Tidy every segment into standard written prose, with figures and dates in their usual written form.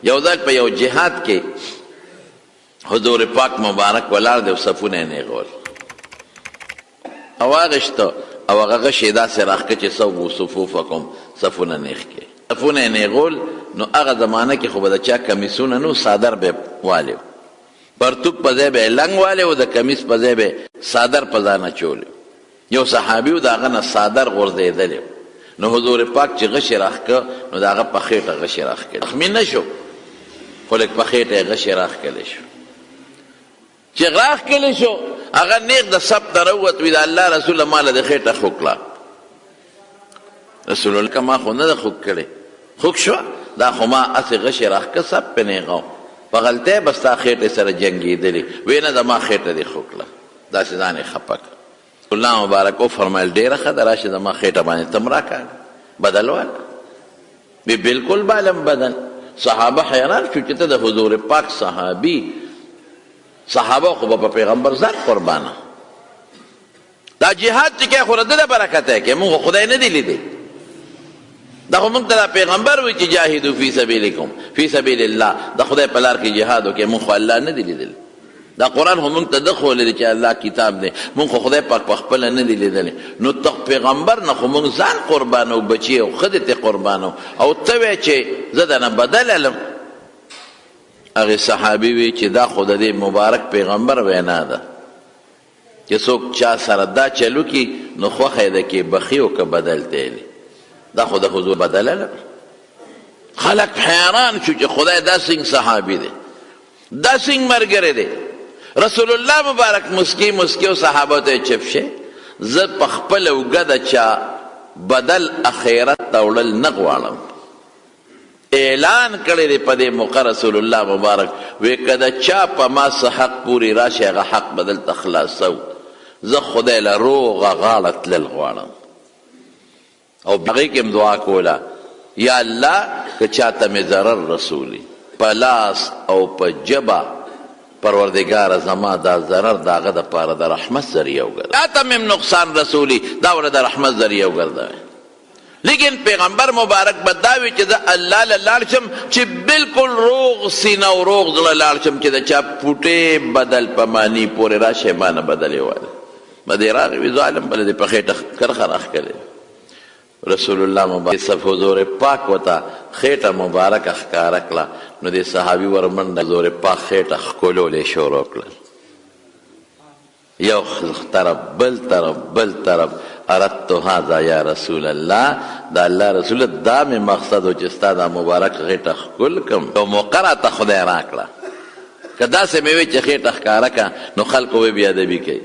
یو ځل په یو جهاد کې حضور پاک مبارک ولاړ دی او صفونه یې نیغول او واغشته او هغه غشې داسې راښکه چې سووا صفوفکم صفونه نیغ کې صفونه یې نیغول نو هغه زمانه کې خو به د چا کمیسونه نو صادر به والی پرتوب په ځای به یې لنګ والی و د کمیس په ځای به صادر په ځان اچولی یو صحابي و د هغه نه صادر غورځېدلی نو حضور پاک چې غشې راښکه نو د هغه په خېټه غشې راښکلې زخمي نه شو خو لږ په خېټه یې غشې راښکلی شو چې راښکلی شو هغه نیغ د سب ته راووت وي د الله رسوله ما له د خېټه خوږ کړه رسول الله که ما خو نه ده خوږ کړې خوږ شوه دا خو ما هسې غشې راښکه سب پې نیغه په غلطۍ به ستا خېټې سره جنګېدلې وی نه زما خېټه دې خوږ کړه داسې ځان یې خفه کړه الله مبارک وفرمایل ډېره ښه ده راشي زما خېټه باندې تم راکاږه بدل واله وی بلکل بالم بدل صحابه حیران شو چې ته د حضور پاک صحابي صحابه خو به په پیغمبر ذات قربانه دا جهاد چې کې خو د ده برکت دی کې مونږ خدای نه دی لیدی دا خو مونږ ته دا پیغمبر وایي چې جاهدو فی سبیلکم فی سبیل الله د خدای په لار کې جهاد وکړئ مونږ خو الله نه دی لیدلی دا قرآن خو مونږ ته ده ښوولی چې الله کتاب دی مونږ خو خدای پاک په خپله نه دی لیدلی نو ته پیغمبر نه خو مونږ ځان قربانو بچي او ښځې ته قربانو او ته وایې چې زه درنه بدل علم هغې صحابي وی چې دا خو د دې مبارک پیغمبر وینا ده چې څوک چا سره دا چلو کی نو خوښه یې ده کې بخي او که بدل تیلی دا خو د حضور بدل علم خلق حیران شو چې خدای دا څنګه صحابي دی دا څنګه ملګری دی رسول الله مبارک مسکی مسکی او صحابه ته چپ شه زه په خپله اوږه د چا بدل اخرت ته وړل نه غواړم اعلان کړی دی په دې موقع رسول الله مبارک وی که د چا په ما څه حق پورې راشي هغه حق به دلته خلاصو زه خدای له روغه غاړه تلل غواړم او هغې کې م دعا کوله یا الله که چاته مې ضرر رسولي په لاس او په ژبه پروردگار زما دا ضرر د هغه دپاره د رحمت ذریعه وګرځوي چاته مې نقصان رسولي دا ورته د رحمت ذریعه وګرځوي لیکن پیغمبر مبارک به دا وي چې زه الله له لاړ شم چې بلکل روغ سینه او روغ زړه لاړ شم چې د چا پوټې بدل په معنی پورې راشي ما نه بدلې واله به دې راغی وي ظالم بله دې په خېټه کرښه راښکلې رسول الله مبارک صف حضور پاک وته خېټه مبارکه ښکاره کړه نو دې صحابي ورمنډه حضور پاک خېټه ښکلولې شروع کړل یو طرف بل طرف بل طرف اردت هذا یا رسول الله دا الله رسول دا مې مقصد و چې ستا دا مبارک خېټه ښکل کړم یو موقع راته خدای راکړه که داسې مې وی چې خېټه ښکاره کړه نو خلکو به بې ادبي کوي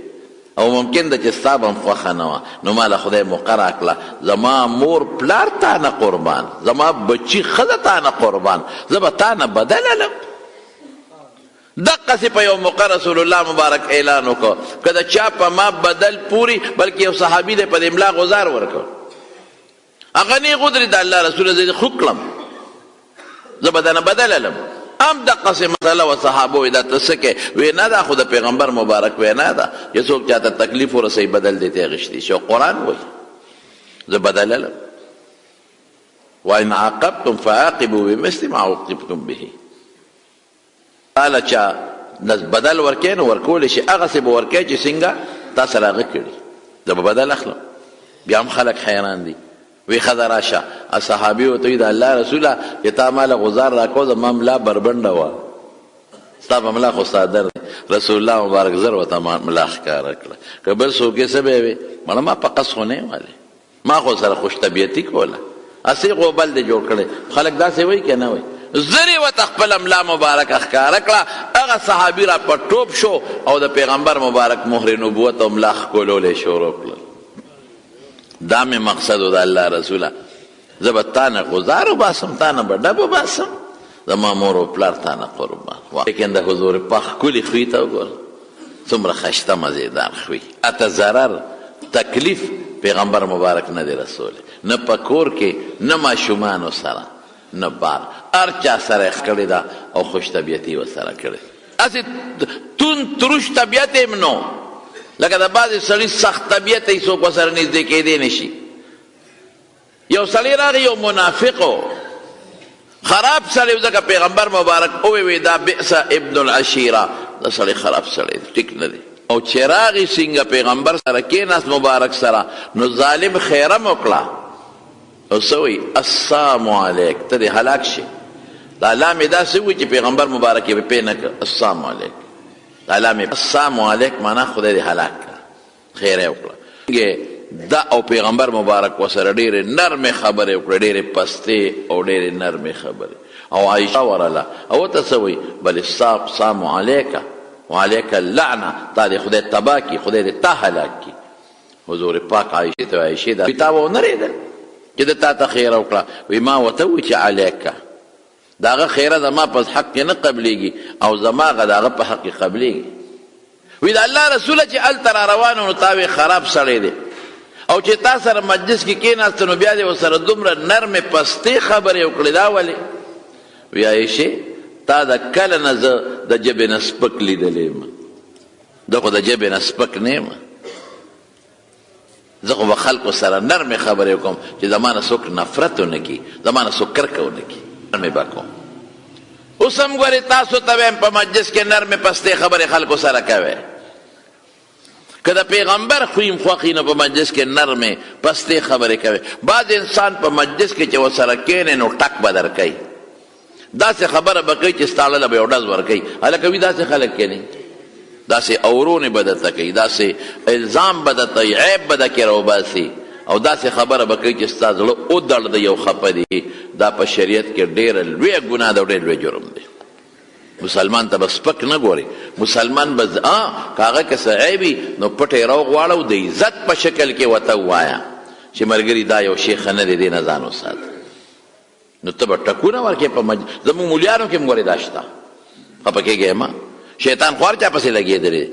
او ممکن ده چې ستا به هم خوښه نه وه نو ما له خدای موقع راکړه زما مور پلار تا نه قربان زما بچي ښځه تا نه قربان زه به تا نه بدل علم دقسې په یو موقع رسول الله مبارک اعلان وکړ که د چا په ما بدل پوري بلکې یو صحابي دی په دې املا غزار ورکړ هغه نیغ ودرېد د الله رسوله زه دې خوږ کړم زه به درنه بدل علم هم دقسې مسله وه صحابه وایي دا ته څه کوې وی نه دا خو د پیغمبر مبارک وینا ده چې څوک چاته تکلیف ورسوي بدل دې ته اخېشتي شي قرآن وایي زه بدل علم وان عاقبتم فعاقبوا بمثل ما عوقبتم به تاله چا بدل ورکوې نو ورکولی شي هغسې به ورکوې چې څنګه تا سره هغه کړي زه به بدل اخلم بیا هم خلک حیران دي وی ښځه راشه صحابي ورته وي د الله رسوله چې تا ماله غزار راکړو زما ملا بربنډه وه ستا په ملا خو صادر دی رسول الله مبارک زر ورته ملا ښکاره کړه که بل څوک یې څه به وي مړه ما په قص خو نه یم والی ما خو سره خوش طبیعتي کوله هسې غوبل دې جوړ کړی خلک داسې وایي که نه وایي زری و تخپل املا مبارک اخکاره کړه هغه صحابي را په ټوپ شو او د پیغمبر مبارک مهر نبوت او املا ښکلولی شروع کړل دا مې مقصد و د الله رسوله زه به تا نه غزار وباسم تا نه به ډب وباسم زما مور و پلار تا نه قربان لیکن د حضور پاک ښکلي خوی ته وګوره څومره ښایسته مزېدار خوی اته ضرر تکلیف پیغمبر مبارک نه دی رسولی نه په کور کې نه ماشومانو سره نه بار هر چا سره یې کړې ده او خوش طبیعتي ورسره کړې هسې توند تروش طبیعت یې نو لکه د بعضې سړي سخت طبیعت یې څوک ورسره نږدې کېدی نه شي یو سړی راغی یو منافق و خراب سړی ځکه پیغمبر مبارک ووی دا بئس ابن العشیره دا سړی خراب سړی دی ټیک نه دی او چې راغی څنګه پیغمبر سره کېناست مبارک سره نو ظالم خیره م وکړه او څه وایي السلام علیک ته دې هلاک شي د الله مې داسې وایي چې پیغمبر مبارک یې پې نه کړ السلام علیک د الله مې السلام علیک معنا خدای دې هلاک کړه خیره یې وکړه دا او پیغمبر مبارک وسره ډېرې نرمې خبرې وکړې ډېرې پستې او ډېرې نرمې خبرې او عایشه ورله او ورته څه وایي بل السلام علیکه وعلیک اللعنه تا دې خدای تباه کړي خدای دې تا هلاک کړي حضور پاک عایشې ته عایشې دا تا به ونه رېدل چې د تا ته خیره وکړه وایي ما ورته ووایي چې علیکه د هغه خیره زما په حق کې نه قبلېږي او زما هغه د هغه په حق کې قبلېږي وایي د الله رسوله چې هلته را روان و نو تا وایي خراب سړی دی او چې تا سره مجلس کې کېناسته نو بیا دې ورسره دومره نرمې پستې خبرې وکړې دا ولې وایي عایشې تا د کله نه زه د ژبې نه سپک لیدلی یم زه خو د ژبې نه سپک نه یم زه خو به خلکو سره نرمې خبرې وکړم چې زما نه څوک نفرت ونه کړي زما نه څوک کرکه ونه کړي نرمې به کوم اوس هم ګورې تاسو ته وایم په مجلس کې نرمې پستې خبرې خلکو سره کوئ که د پیغمبر خویم خوښي نو په مجلس کې نرمې پستې خبرې کوئ بعض انسان په مجلس کې چې ورسره کښېنې نو ټک به درکوي داسې خبره به کوي چې ستا له به یو ډز ورکوي هلکه وي داسې خلک کې نه داسې اورونې به درته کوي داسې الزام به درته وي عیب به درکې راوباسي او داسې خبره به کوي چې ستا زړه ودړ دی یو خفه دی دا په شریعت کې ډېره لویه ګناه ده او ډېر لوی جرم دی مسلمان ته به سپک نه ګوري مسلمان به که هغه که څه عیبي نو پټ یې راوغواړه د عزت په شکل کې ورته ووایه چې ملګري دا یو شیخ نه دی دې نه ځان وساته نو ته به ټکونه ورکې په زموږ مولیانو کې هم ګورې دا شته خفه کېږې ما شیطان خوار چا پسې لګېدلی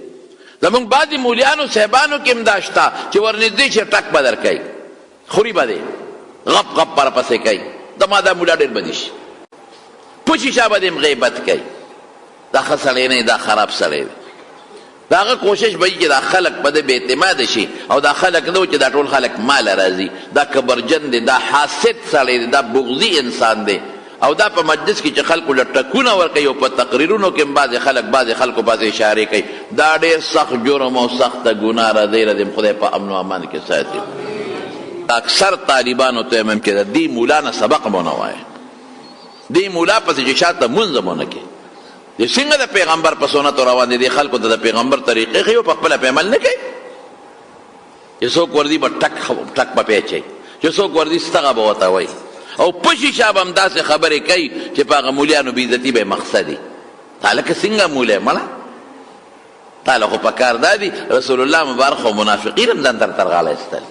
زموږ بعضې مولیانو صاحبانو کې هم دا شته چې ورنږدې چې ټک به درکوي خوري به دی غپ غپ پر پسې کوي د ما دا مولا ډېر بدي شي پوچې چا به دې هم غیبت کوي دا ښه سړی نه دا خراب سړی دی د هغه کوشش به وي چې دا خلک په ده بې اعتماده شي او دا خلک نه و چې دا ټول خلک ماله راځي دا کبرجن دی دا حاسد سړی دی دا بغضي انسان دی او دا په مجلس کې چې خلکو له ټکونه ورکوي او په تقریرونو کې هم بعضې خلکو پسې اشارې کوي دا ډېر سخت جرم او سخته ګناه را دی رضیم خدای په امن و امان کې ساتي اکثر طالبانو ته هم چې د دې مولا نه سبق مو نه وایه دې مولا پسې چې شاته مونځ مو نه کوي څنګه د پیغمبر په سنتو روان دي دې خلکو ته د پیغمبر طریقې ښیي او په خپله پې عمل نه کوي چې څوک ورځي به ټک به پې اچوي چې څوک ورځي ستغه به ورته وایي او په شیشه به هم داسې خبرې کوي چې په هغه مولیانو بېعزتي به یې مقصد وي تا لکه څنګه مولی مړه تا له خو په کار دا دي رسول الله مبارک خو منافقین هم ځان ته ترغاړه ایستل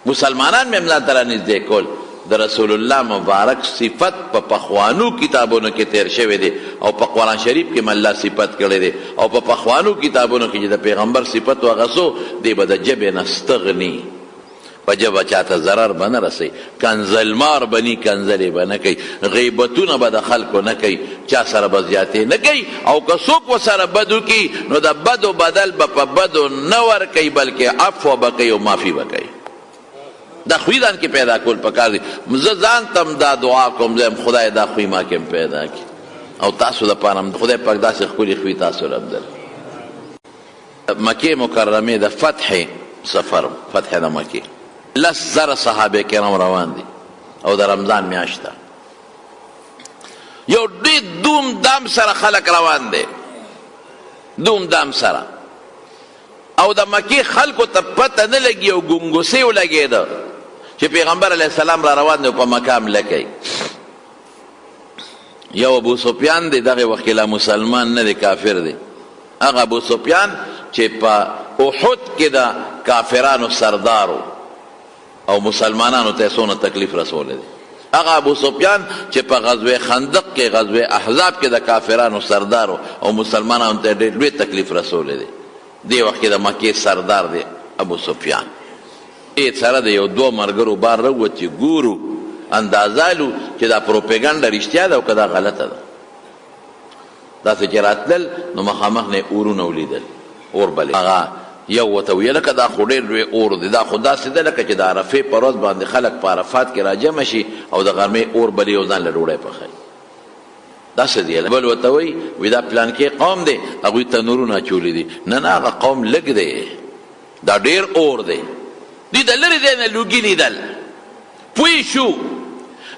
مسلمانان مې هم ځان ته رانږدې کول د رسول الله مبارک صفت په پخوانو کتابونو کې تیر شوی دی او په قرآن شریف کې الله صفت کړی دی او په پخوانو کتابونو کې چې د پیغمبر صفت وغسو دی به د ژبې نه استغني په ژبه چاته ضرر به نه رسوي کنزلمار به ني کنزلې به نه کوي غیبتونه به د خلکو نه کوي چا سره به زیاتې نه کوي او که څوک ورسره بد وکړي نو د بدو بدل به په بدو نه ورکوي بلکې عفو به کوي او معافي به کوي دا خوی ځان کې پیدا کول پکار دي زه ځان ته هم دا دعا کوم زه خدای دا خوی ما کې هم پیدا کړي او تاسو لپاره هم خدای پاک داسې ښکلي خوی تاسو له بدل مکې مکرمې د فتح سفر فتح د مکې 10,000 صحابه کرام روان دي او د رمضان میاشت ده یو ډېر دوم دام سره خلک روان دي دوم دام سره او د مکې خلکو ته پته نه لګي او ګونګوسې ولګېده چې پیغمبر علیه السلام را روان دی په مقام لکئ یو ابو سفیان دی دغه وخت کې لا مسلمان نه دی کافر دی هغه ابو سفیان چې په احد کې د کافرانو سردارو او مسلمانانو ته څونه تکلیف رسولی دی هغه ابو سفیان چې په غزوه خندق کې غزوه احزاب کې د کافرانو سردارو او مسلمانانو ته ډېر لوی تکلیف رسولی دی دی وخت کې د مکې سردار دی ابو سفیان ای سره د یو دوه ملګرو بار راووت چې ګورو اندازالو چې دا پروپیګنډه رښتیا ده او که دا غلطه ده داسې چې راتلل نو مخامخ نه اورونه ولیدل اور بلې هغه یو ورته ویل که دا خو ډېر لوی اور دی دا خو داسې ده لکه چې د عرفې په ورځ باندې خلک په عرفات کې راجمع شي او د غرمې اور بلې او ځان له ډوډۍ پخوي دا څه دی بل ورته وایي دا پلانکې قوم دی هغوی تنورونه اچولي دي نه هغه قوم لږ دی دا ډېر اور دی دوی د لرې ځای نه لوګي لیدل پوه شو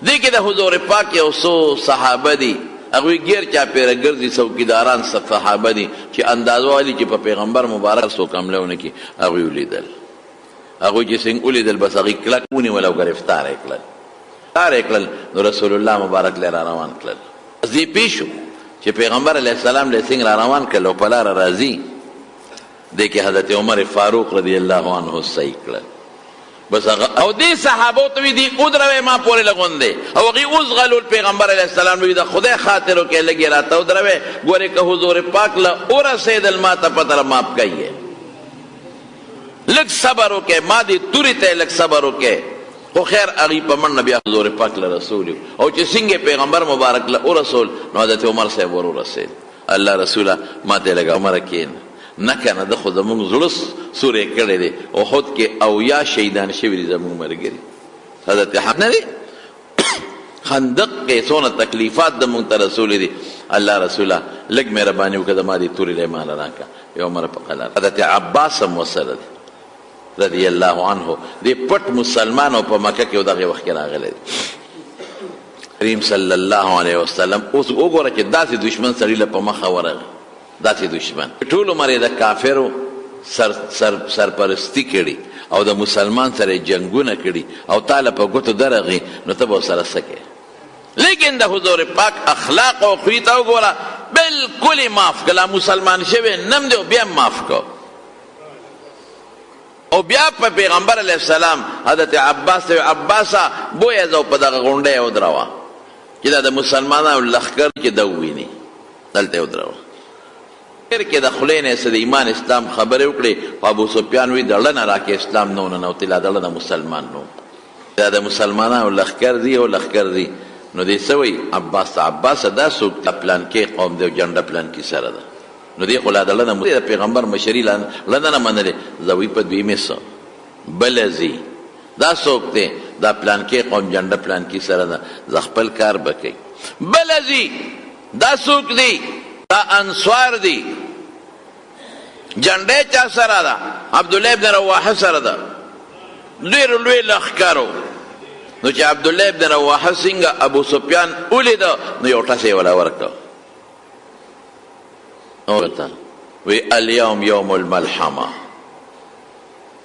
دې کې د حضور پاک یو څو صحابه دي هغوی ګیر چاپېره ګرځي څوکیداران صحابه دي چې اندازه والي چې په پیغمبر مبارک څوک حمله ونه کړي هغوی ولیدل هغوی چې څنګه ولیدل بس هغوی کلک ونیول او ګرفتار یې کړل نو رسول الله مبارک لی را روان کړل دې پوه شو چې پیغمبر علیه السلام لی څنګه را روان کړل او په لاره راځي دې کې حضرت عمر فاروق رضی الله عنه صحیح کړل بس او دې صحابو ته وی دي ودروي ما پورې لګون دي او هغه اوس غلول پیغمبر علیه السلام وی دا خدای خاطر کې لګي راته ودروي ګوره که حضور پاک له اور سیدل ما ته پتر ماپ کایې لږ صبر وکې ما دې توري ته لږ صبر وکې خو خیر هغه په من نبی حضور پاک له رسول او چې څنګه پیغمبر مبارک له اور رسول نو حضرت عمر صاحب ورور رسول الله رسوله ما ته لګا عمر کین نه کنه د خو زمونږ زړه سورې کړی دی احد کې اویا شهیدان شوي دي زمونږ ملګري حضرت حمزه دی خندق کې څونه تکلیفات زمونږ ته رسولي دي الله رسوله لږ مهرباني وکړه زما دې تورې دی ماله راکړه یو عمر په قلار حضرت عباس هم ورسره دی رضی الله عنه دې پټ مسلمان او په مکه کې دغه وخت کې راغلی دی کریم صلی الله علیه وسلم اوس وګوره چې داسې دشمن سړي له په مخه ورغی داسې دشمن ټول عمر یې د کافرو سرپرستی کړي او د مسلمان سره جنګونه کړي او تاله په ګوتو درغي نو ته به ورسره څه کوې لیکن د حضور پاک اخلاق او خوی ته وګوره بلکل یې معاف کړه مسلمان شوی نم دی او بیا معاف کو او بیا په پیغمبر علیه السلام حضرت عباس ته عباسه بویه زو په دغه غونډه یې ودروه چې دا د مسلمانانو لښکر کې ده وویني دلته یې ودروه کې د خولې نه څه د ایمان اسلام خبرې وکړې خو ابو سفیان وی دړه نه راکې اسلام نه وننوتې لا دړه د مسلمان نو دا د مسلمانانو لښکر دي او لښکر دي نو دې څه وایي عباسه دا څوک د پلانکې قوم دی او جنډه پلانکې سره ده نو دې خو لا دړه نه د پیغمبر مشري لا نه منلې زه وی په دویمې څه بله ځي دا څوک دی دا پلانکې قوم جنډه پلانکې سره ده زه خپل کار به کوي بله ځي دا څوک دی دا انصار دی جنډه چا سره ده عبدالله ابن رواحه سره ده ډېر لوی لښکرو نو چې عبدالله ابن رواحه څنګه ابو سفیان ولیده نو یو ټس یې ولا ورکړه وی اليوم یوم الملحمه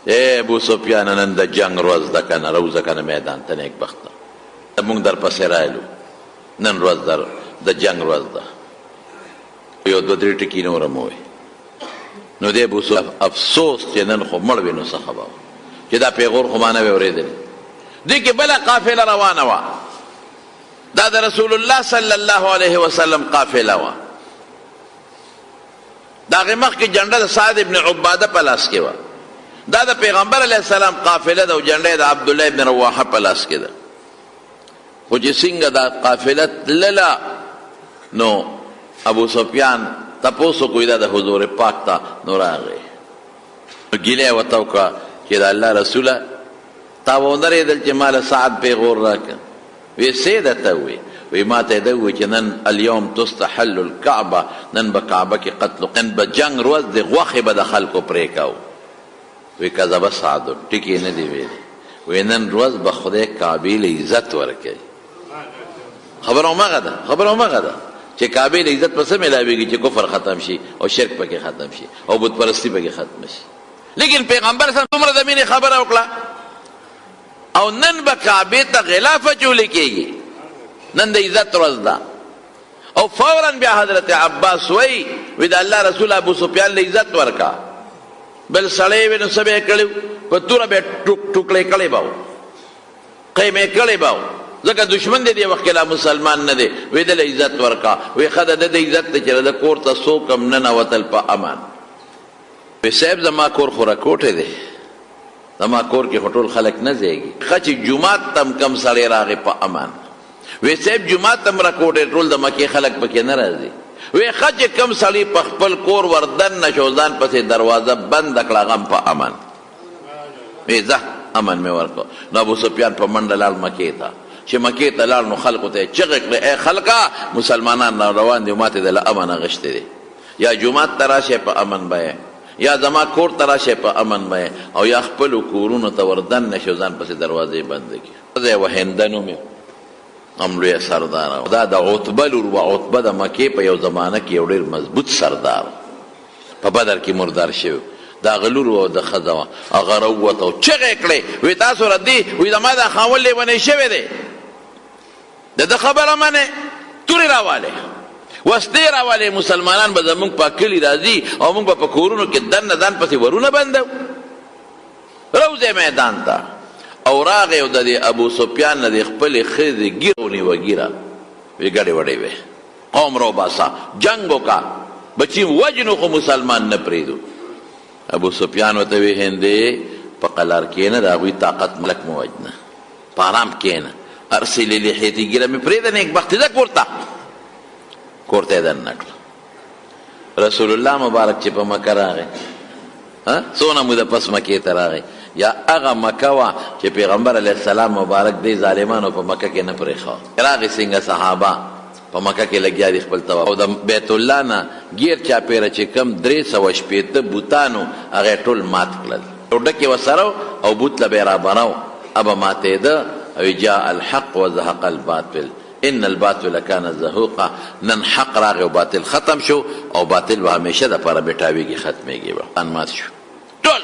ای ابو سفیان نن د جنگ ورځ ده کنه روزه کنه میدان ته نیک بخته موږ در پسې رایلو نن ورځ د جنگ ورځ ده یو دوه درې ټکي نور هم ووایي نو دی ابو سفیان افسوس چې نن خو مړ وي نو څه خبره چې دا پیغور خو ما نه وی اورېدلی دې کې بله قافله روانه وه دا د رسول الله صلی الله علیه وسلم قافله وه د هغې مخکې جنډه د سعد ابن عباده په لاس کې وه دا د پیغمبر علیه السلام قافله ده او جنډه د عبدالله ابن رواحه په لاس کې ده خو چې څنګه دا قافله تلله نو ابو سفیان تپوسو کوي دا د حضور پاک ته نو راغی ګیله یې ورته وکړه چې د الله رسوله تا ودرېدل چې ماله سعد پیغور راکړه وی څه درته ووایي وی ما ته یې ده ووایي چې نن اليوم تستحل الکعبه نن به کعبه کې قتل نن به جنګ ورځ د غوښې به د خلکو پرې کوو وی کذبه سعد ټکي نه دی ویلي وی نن ورځ به خدای کعبې له عزت ورکوي خبره همغه ده چې کعبې له عزت په څه میلاویږي چې کفر ختم شي او شرک پکې ختم شي او بت پرستی پکې ختم شي لیکن پیغمبر صلی الله علیه وسلم دومره د مینې خبره وکړه او نن به کعبې ته غلاف اچولی کېږي نن د عزت ورځ ده او فورا بیا حضرت عباس وی د الله رسول ابو سفیان له عزت ورکا بل سړی وي نو څه به یې کړي په توره به یې ټوکړې کړی به و قیمې کړی به و ځکه دشمن دی دې وخت کې لا مسلمان نه دی وی دله عزت ورکا وی ښه ده د عزت ته چې د کور ته څوک هم ننوتل په امان وی صاحب زما کور خو راکوټی دی زما کور کې خو ټول خلک نه ځایږي ښه چې جومات ته هم کم سړی راغی په امان وی صاحب جومات ته هم راکوټی ټول د مکې خلک پکې نه راځي وی ښه چې کم سړي په خپل کور وردن نه شو ځان پسې دروازه بنده کړه هغه هم په امان وی ځه امن مې ورکړه نو ابو سفیان په منډه لاړ مکې ته چې مکې ته لاړ نو خلکو ته یې چغې کړې ای خلکه مسلمانان را روان دي ما ته د له امن اغوښتی دی یا جومات ته راشئ په امن به یا زما کور ته راشئ په امن به او یا خپلو کورونو ته وردن نشو ځان پسې دروازې بندې کړي دی وهنده نوم یې هم لویه سردار دا د عتبه لور و عتبه د مکې په یو زمانه کې یو ډېر مضبوط سردار په بدر کې مردار شوی د هغه لور و د ښځه وه هغه راووته او چغې کړې وایي تاسو ردي وایي زما دا خاوند لیونی شوی دی د ده خبره منې تورې راوالې وسلې راوالې مسلمانان به زمونږ په کلي راځي او موږ به په کورونو کې دننه ځان پسې ورونه بندو روځې میدان ته او راغی او د دې ابو سفیان نه د خپلې ښځې ږیره ونیوه ږیره وی ګډې وډې وې قوم راوباسه جنګ وکړه بچي وجنو خو مسلمان نه پرېږدو ابو سفیان ورته وی هندې په قلار کښېنه د هغوی طاقت ملک مه وجنه په ارام کښېنه ارسلې لحیتې ږیره مې پرېږده نیکبختي ده کور ته کور ته یې دننه کړه رسول الله مبارک چې په مکه راغی څونه موده پس مکې ته راغی یا هغه مکه وه چې پیغمبر علیه السلام مبارک دی ظالمانو په مکه کې نه پرېښوه راغی څنګه صحابه په مکه کې لګیا دي خپل طواف او د بیت الله نه ګیر چاپېره چې کم 360 بوتانو هغه ټول مات کړل یو ډکې ورسره او بوت له به یې رابرو ابه ماتېده او جاء الحق وزهق الباطل ان الباطل كان زهوقا نن حق راغی او باطل ختم شو او باطل به همیشه دپاره بیټاویږي ختمېږي به مات شو ټول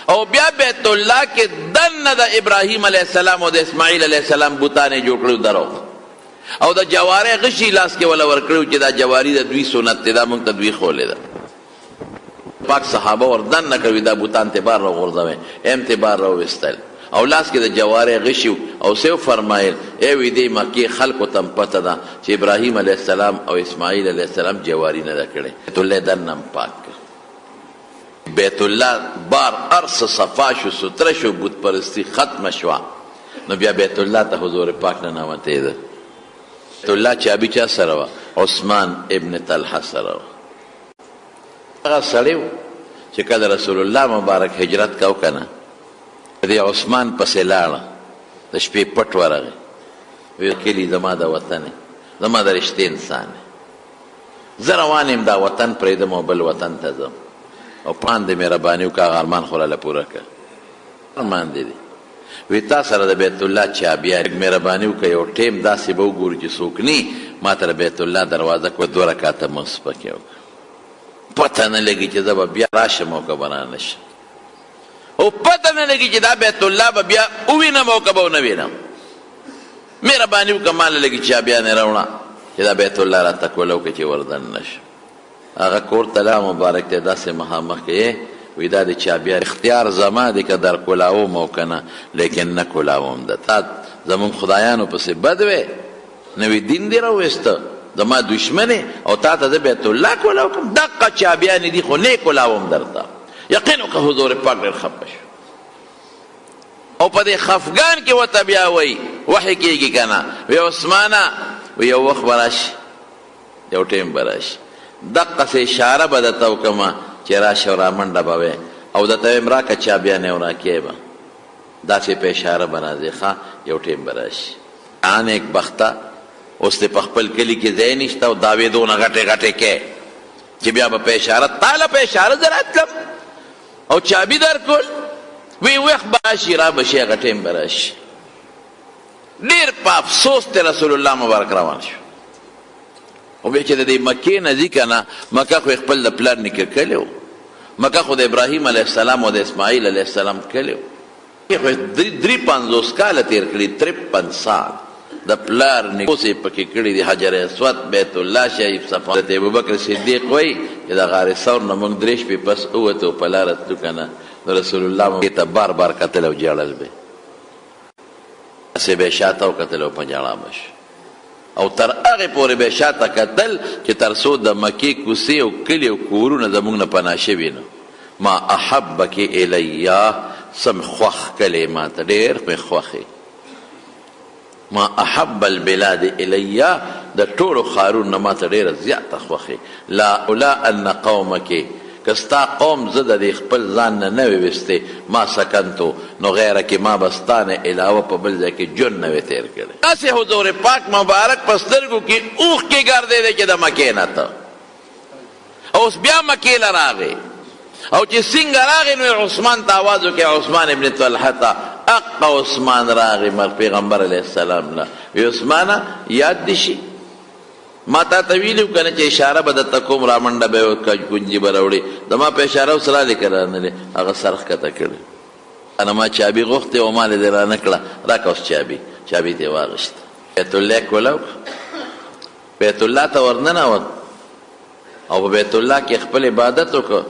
او بیا بیت الله کې دننه د ابراهیم علیه السلام او د اسماعیل علیه السلام بوتانې جوړ کړي درو او د جوارې غشي لاس کې ولا ورکړو چې دا جواری د دوی سنت دی دا موږ ته دوی ښولې ده پاک صحابه ور دننه کوي دا بوتان ته بار راغورځوئ ام ته بار راوویستل او لاس کې د جوارې غشي او سیو فرمایل ای وی دې مکې خلکو ته پته ده چې ابراهیم علیه السلام او اسماعیل علیه السلام جواری نه ده کړې بیت الله دننه پاک بیت الله بار ارس صفا شو ستره شو بت پرستی ختم شوه نو بیا بیت الله ته حضور پاک نه ننوتېده بیت الله چابي چا سره وه عثمان ابن طلحه سره وه هغه سړی و چې کله رسول الله مبارک هجرت کو که نه د عثمان پسې لاړه د شپې پټ ورغی وی کلي زما د وطن زما د رشتې انسان زه روان یم دا وطن پرېږدم او بل وطن ته ځم او پان د مهرباني وکړه هغه ارمان خو راله پوره کړه ارمان دی وی تا سره د بیت الله چابیان مهرباني وکړه یو ټیم داسې به وګورو چې څوک نی ما ته د بیت الله دروازه کو 2 رکعته مونځ پکې وکړه پته نه لګي چې زه به بیا راشم او که به رانشم او پته نه لګي چې دا بیت الله به بیا ووینم او که به ونه وینم مهرباني وکړه ماله لګي چابیانې راوړه چې دا بیت الله راته کوله وکړه چې وردن نشم هغه کور ته لا مبارک ته داسې مخامخ کې وی دا د چابیان اختیار زما دی که در کولاوم او که نه لیکن نه کولاوم ده تا زمون خدایانو پسې بد وی نوی دین دی راویسته زما دشمنې او تا ته زه بیت الله کولاو کړم دقه چابیانې دي خو نه کولاوم درته یقین وکړه حضور پاک ډېر خفه شو او په دې خفګان کې ورته بیا وایي وحي کېږي که نه وی عثمانه وی یو وخت به راشي یو ټیم به راشي دقسې اشاره به درته وکړمه چې راشه او رامنډه به وې او درته ویم راکړه چابیانې او راکې به داسې په اشاره به راځې ښه یو ټیم به راشي نیک بخته اوس دې په خپل کلي کې ځای نشته او دعوې دونه غټې غټې کې چې بیا به په اشاره تاله په اشاره زه راتلم او چابي درکول وی وخت به راشي را به شي هغه ټیم به راشي ډېر په افسوس ته رسول الله مبارک روان شو او بیا چې د دې مکې نه ځي که نه مکه خو خپل د پلار نیکه کلی و مکه خو د ابراهیم علیه السلام او د اسماعیل علیه السلام کلی و خو 53 کاله تېر کړي 53 سال د پلار نیکوس یې پکې کړي دي حجر اسود بیت الله شریف صفا حضرت ابوبکر صدیق وایي چې د غار ثور نه موږ 3 شپې پس ووتو په لاره تلو که نه رسول الله مکې ته بار بار کتل او ژړل به هسې به یې شاته وکتل او په ژړا به شو او تر هغې پورې به شاته کتل چې تر څو د مکې کوڅې او کلي او کورونه زموږ نه پناه شوي نو ما احبک الیا سم خوښ کلی ما ته ډېر مې خوښې ما احب البلاد الیا د ټولو ښارونو نه ما ته ډېره زیاته خوښې لا ان قومک که ستا قوم زه د دې خپل ځان نه نه وې ویستې ما سکنتو نو غیره کې ما به ستا نه علاوه په بل ځای کې ژوند نه وې تېر کړی. داسې حضور پاک مبارک په سترګو کې اوښکې ګرځېدې چې د مکې نه ته اوس بیا مکې له راغې او چې څنګه راغې نو عثمان ته آواز وکړې عثمان ابن طلحه ته اقا عثمان راغې پیغمبر علیه السلام له وی عثمانه یاد دې شي ما تا ته ویلي وو که نه چې اشاره به درته کوم رامنډه به یې ګونجي به راوړې د ما په اشاره اوس رالې که رانلې هغه سر ښکته کړی انا ما چابي غوښتې او ما دې رانه کړه راکه اوس چابي دې واغېسته بیت الله کولاو بیت الله ته ورننوت او په بیت الله کې خپل عبادت وکړه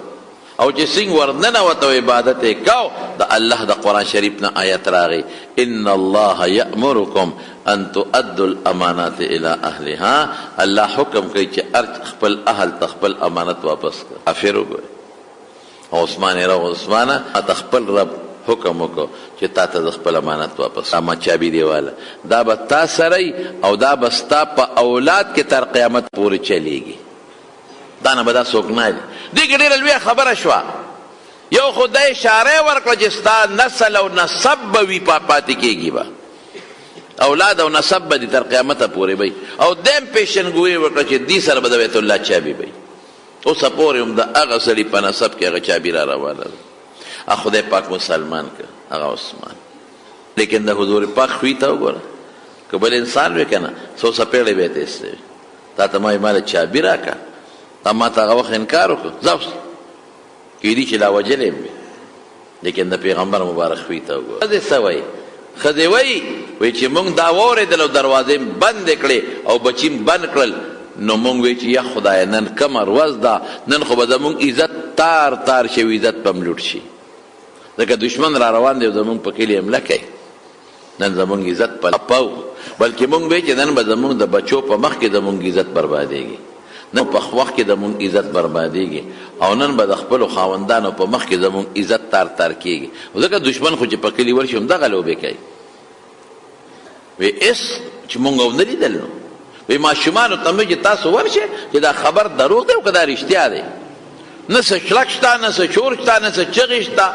او چې څنګه ورننوت او عبادت یې کو د الله د قرآن شریف نه آیت راغی ان الله یأمرکم ان تؤدوا الامانات الى اهلها الله حکم کوي چې ارچ خپل اهل ته خپل امانت واپس کړه افر وګورئ عثمان راو عثمانه ته خپل رب حکم وکړو چې تا ته د خپل امانت واپس ما چابي دیواله دا به تا سره او دا به ستا په اولاد کې تر قیامت پورې چلیږي دا نه به دا څوک نه دي دې کې ډېره لویه خبره شوه یو خو دا اشاره ورکړه چې ستا نسل او نسب به وي پاتې کېږي به اولاد او نسب به دي تر قیامته پورې وي او دیم پیشنګویي وکړه چې دې سره به د بیت الله چابي وي اوسه پورې هم د هغه سړي په نسب کې هغه چابي را روانه ده خدای پاک مسلمان که هغه عثمان لیکن د حضور پاک خوی ته وګوره که بل انسان وي که نه څو څپېړې به یې تېسته وي تا ته ما وایي ماله چابي راکړه تا ما ته هغه وخت انکار وکړه ځه اوس کېدي چې لا وجلی یم لیکن د پیغمبر مبارک خوی ته وګوره ښځې څه وایي ښځې وایي چې موږ دا واورېدل او دروازې بندې کړې او بچي بند کړل نو موږ وایي چې یا خدایه نن کمه ورځ ده نن خو به زموږ عزت تار تار شوي عزت به م لوټ شي ځکه دشمن را روان دی او زموږ په کلي حمله کوي نن زموږ عزت په لپه بلکې موږ وایي چې نن به زموږ د بچو په مخ کې زموږ عزت بربادېږي نن په وخت کې زموږ عزت بربادېږي او نن به د خپلو خاوندانو په مخ کې زموږ عزت تار تار کېږي ځکه دشمن خو چې په کلي ورشي هم دغه لوبې کوي وی اس چې مونږ او نه لیدل نو وی ماشومانو ته مې چې تاسو ورشئ چې دا خبر دروغ دی او که دا رښتیا دی نه څه شلک شته نه څه شور شته نه څه چغې شته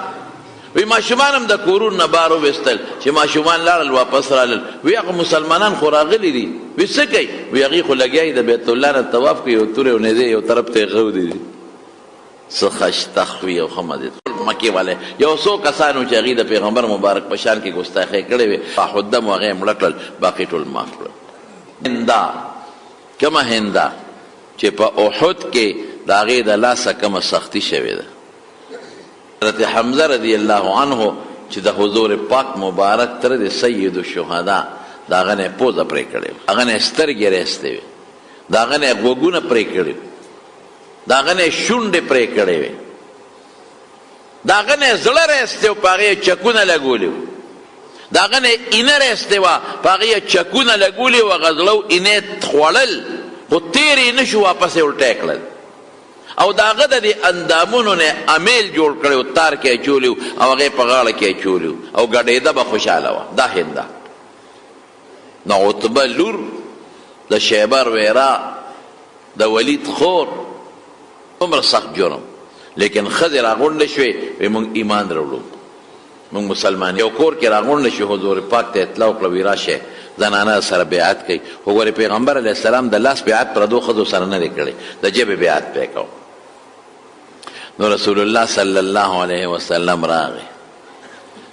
وی ماشومان هم د کورونو نه بار وویستل چې ماشومان لاړل واپس رالل وی هغه مسلمانان خو راغلي دي وی څه کوي وی هغې خو لګیا د بیت الله نه طواف کوي یو تورې او نیزې یو طرف ته یې غودې دي څه خشته خوي او ښه مزې مکې والی یو څو کسانو چې هغې د پیغمبر مبارک په شان کې ګستاخۍ کړې وې فاحدم و هغې یې مړه کړل باقي ټول معاف کړل هندا کومه هندا چې په احد کې د هغې د لاسه کومه سختي شوې ده حضرت حمزه رضی الله عنه چې د حضور پاک مبارک تر د سید الشهدا د هغه نه پوزه پرې کړې وه هغه نه سترګې رېستې وې د هغه نه غوږونه پرې کړي د هغه نه شونډې پرې کړې وې د هغه نه زړه رېستې و په هغې یې چکونه لګولي وو د هغه نه اینه رېستې وه په هغې یې چکونه لګولي وو هغه زړه و اینې خوړل خو تېرې یې نه شو واپس یې الټی کړل او د هغه د دې اندامونو نه امیل جوړ کړی و تار کې اچولی و او هغې په غاړه کې اچولی و او ګډېده به خوشحاله وه دا هنده د عتبه لور د شیبر ویرا د ولید خور عمر سخت جرم لیکن ښځې راغونډې شوې وی موږ ایمان راوړو موږ مسلمان یو کور کې راغونډې شوې حضور پاک ته اطلاع وکړه وی راشئ زنانه سره بیعت کوي خو ګورې پیغمبر علیه السلام د لاس بیعت پردو ښځو سره نه دی کړی د ژبې بیعت پې کو نو رسول الله صلی الله علیه وسلم راغی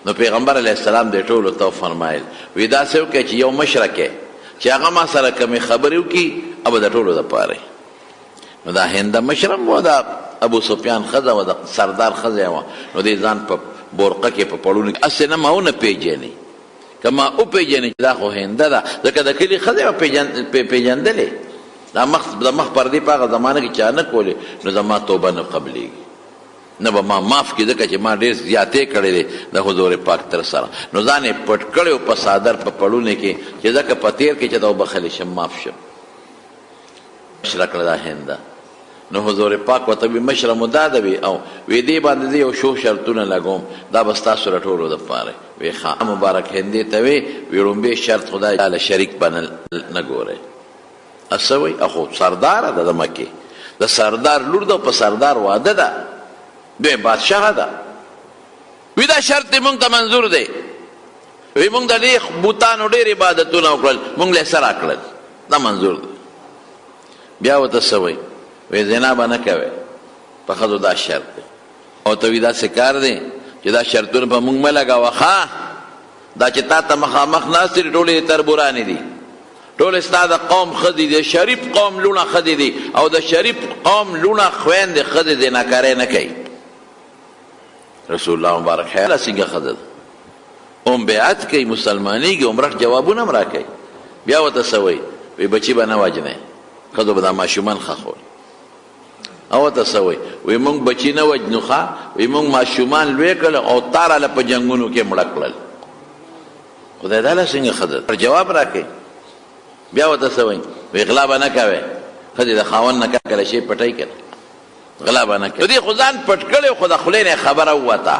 نو پیغمبر علیه السلام دې ټولو ته فرمایل وی داسې وکړئ چې یو مشرک چې هغه ما سره کمې خبرې وکړي او د ټولو دپاره نو دا هنده مشرم و دا ابو سفیان ښځه وه د سردار ښځه وه نو دې ځان په بورقه کې په پړونو کې هسې نه ما ونه پېژنې که ما وپېژنې چې دا خو هنده ده ځکه د کلي ښځې به پېژندلې د مخ پردې په هغه زمانه کې چا نه کولې نو زما توبه نه قبلېږي نه به ما معاف کړي ځکه چې ما ډېر زیاتې کړی دی د حضور پاک تر سره نو ځان یې پټ کړی و په صادر په پړونې کې چې ځکه په تېر کې چې ته وبخلی شم معاف شم مشره کړه دا هنده نو حضور پاک ورته وي مشره مو دا ده وي او وی دې باندې زه یو شو شرطونه لګوم دا به ستاسو د ټولو دپاره وی ښه مبارک هندې ته وی لومبی شرط خدای تعالی شریک به نه ګورئ څه وایي اخو سرداره ده د مکې د سردار لور ده په سردار واده ده دوی بادشاه ده. وی دا شرط مونږ ته منظور دی. وی مونږ د دې بوتانو ډېر عبادتونه وکړل، مونږ له سره کړل، دا منظور دی. بیا ورته څه وایي؟ وی زنا به نه کوئ، په ښځو دا شرط دی. او ته وی داسې کار دی چې دا شرطونه په مونږ مه لګوه، ښه دا چې تا ته مخامخ ناست دي ټولې د تربورانې دي، ټول ستا د قوم ښځې دي، شریف قوم لوڼه ښځې دي، او د شریف قوم لوڼه خویندې ښځې زناکارۍ نه کوي. رسول الله مبارک خیاله څنګه ښځه ده، اوم بیعت کوي، مسلمانېږي، عمره جوابونه هم راکوي. بیا ورته څه وایي؟ وی بچي به نه وژنئ، ښځو به دا ماشومان ښخول. او ورته څه وایي؟ وی مونږ بچي نه وژنو، ښه وی مونږ ماشومان لوی کړل او تاراله په جنګونو کې مړه کړل. خدای تعالی څنګه ښځه جواب راکوي. بیا ورته څه وایي؟ وی غلا به نه کوئ، ښځې د خاوند نه کله شی پټوي که نه، غلا به نه کوي. دې خو ځان پټ کړی، خو د خولې نه خبره ووته.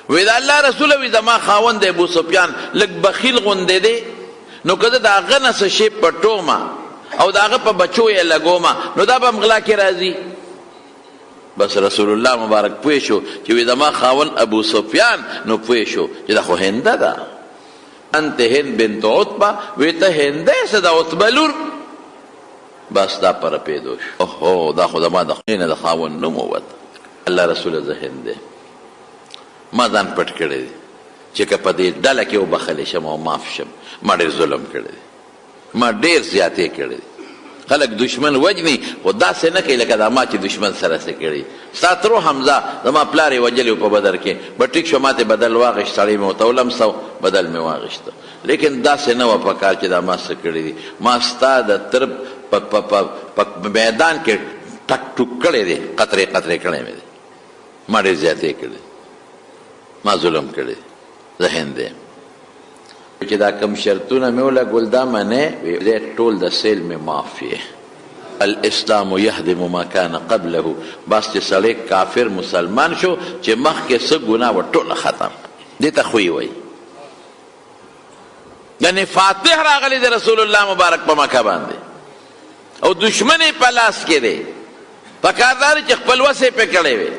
وی د الله رسوله وی زما خاوند د ابو سفیان لږ بخیل غوندې دی، نو که زه د هغه نه څه شی پټومه او د هغه په بچو یې لګومه، نو دا به هم غلا کې راځي. بس رسول الله مبارک پوه شو چې وی زما خاوند ابو سفیان، نو پوه شو چې دا خو هنده ده. انت هند بنت عتبه، وی ته هنده یې څه د عتبه لور. بس دا پر پیدا شو، اوهو دا خو زما د خولې نه د خاوند نوم ووته. الله رسوله زه هند ما ځان پټ کړی دی چې که په دې ډله کې وبخلی شم او معاف شم. ما ډېر ظلم کړی دی، ما ډېر زیاتې کړی دی. خلک دشمن وجني، خو داسې نه کوي لکه دا ما چې دشمن سره څه کړي. ستا ترو حمزه زما پلار یې وجلی په بدر کې، به ټیک شو ما ته بدل واغېشت، سړی مې ورته ولمسو، بدل مې واغېشته. لیکن داسې نه وه په کار چې دا ما څه کړي دي. ما ستا د تر په میدان کې ټک ټوک کړی دی، قطرې قطرې کړی مې دی. ما ډېر زیاتې کړی، ما ظلم کړی، زه هند یم. چې دا کم شرطونه مې ولګول دا منې، دی ټول د سیل مې معاف یې. الاسلام یهدم ما کان قبله. بس چې سړی کافر مسلمان شو چې مخکې څه ګناه وه ټوله ختم. دې ته خوی وایي. یعنې فاتح راغلی د رسول الله مبارک په مکه باندې، او دشمن یې په لاس کې دی. پکار دا دی چې خپل وس یې پې کړی وی،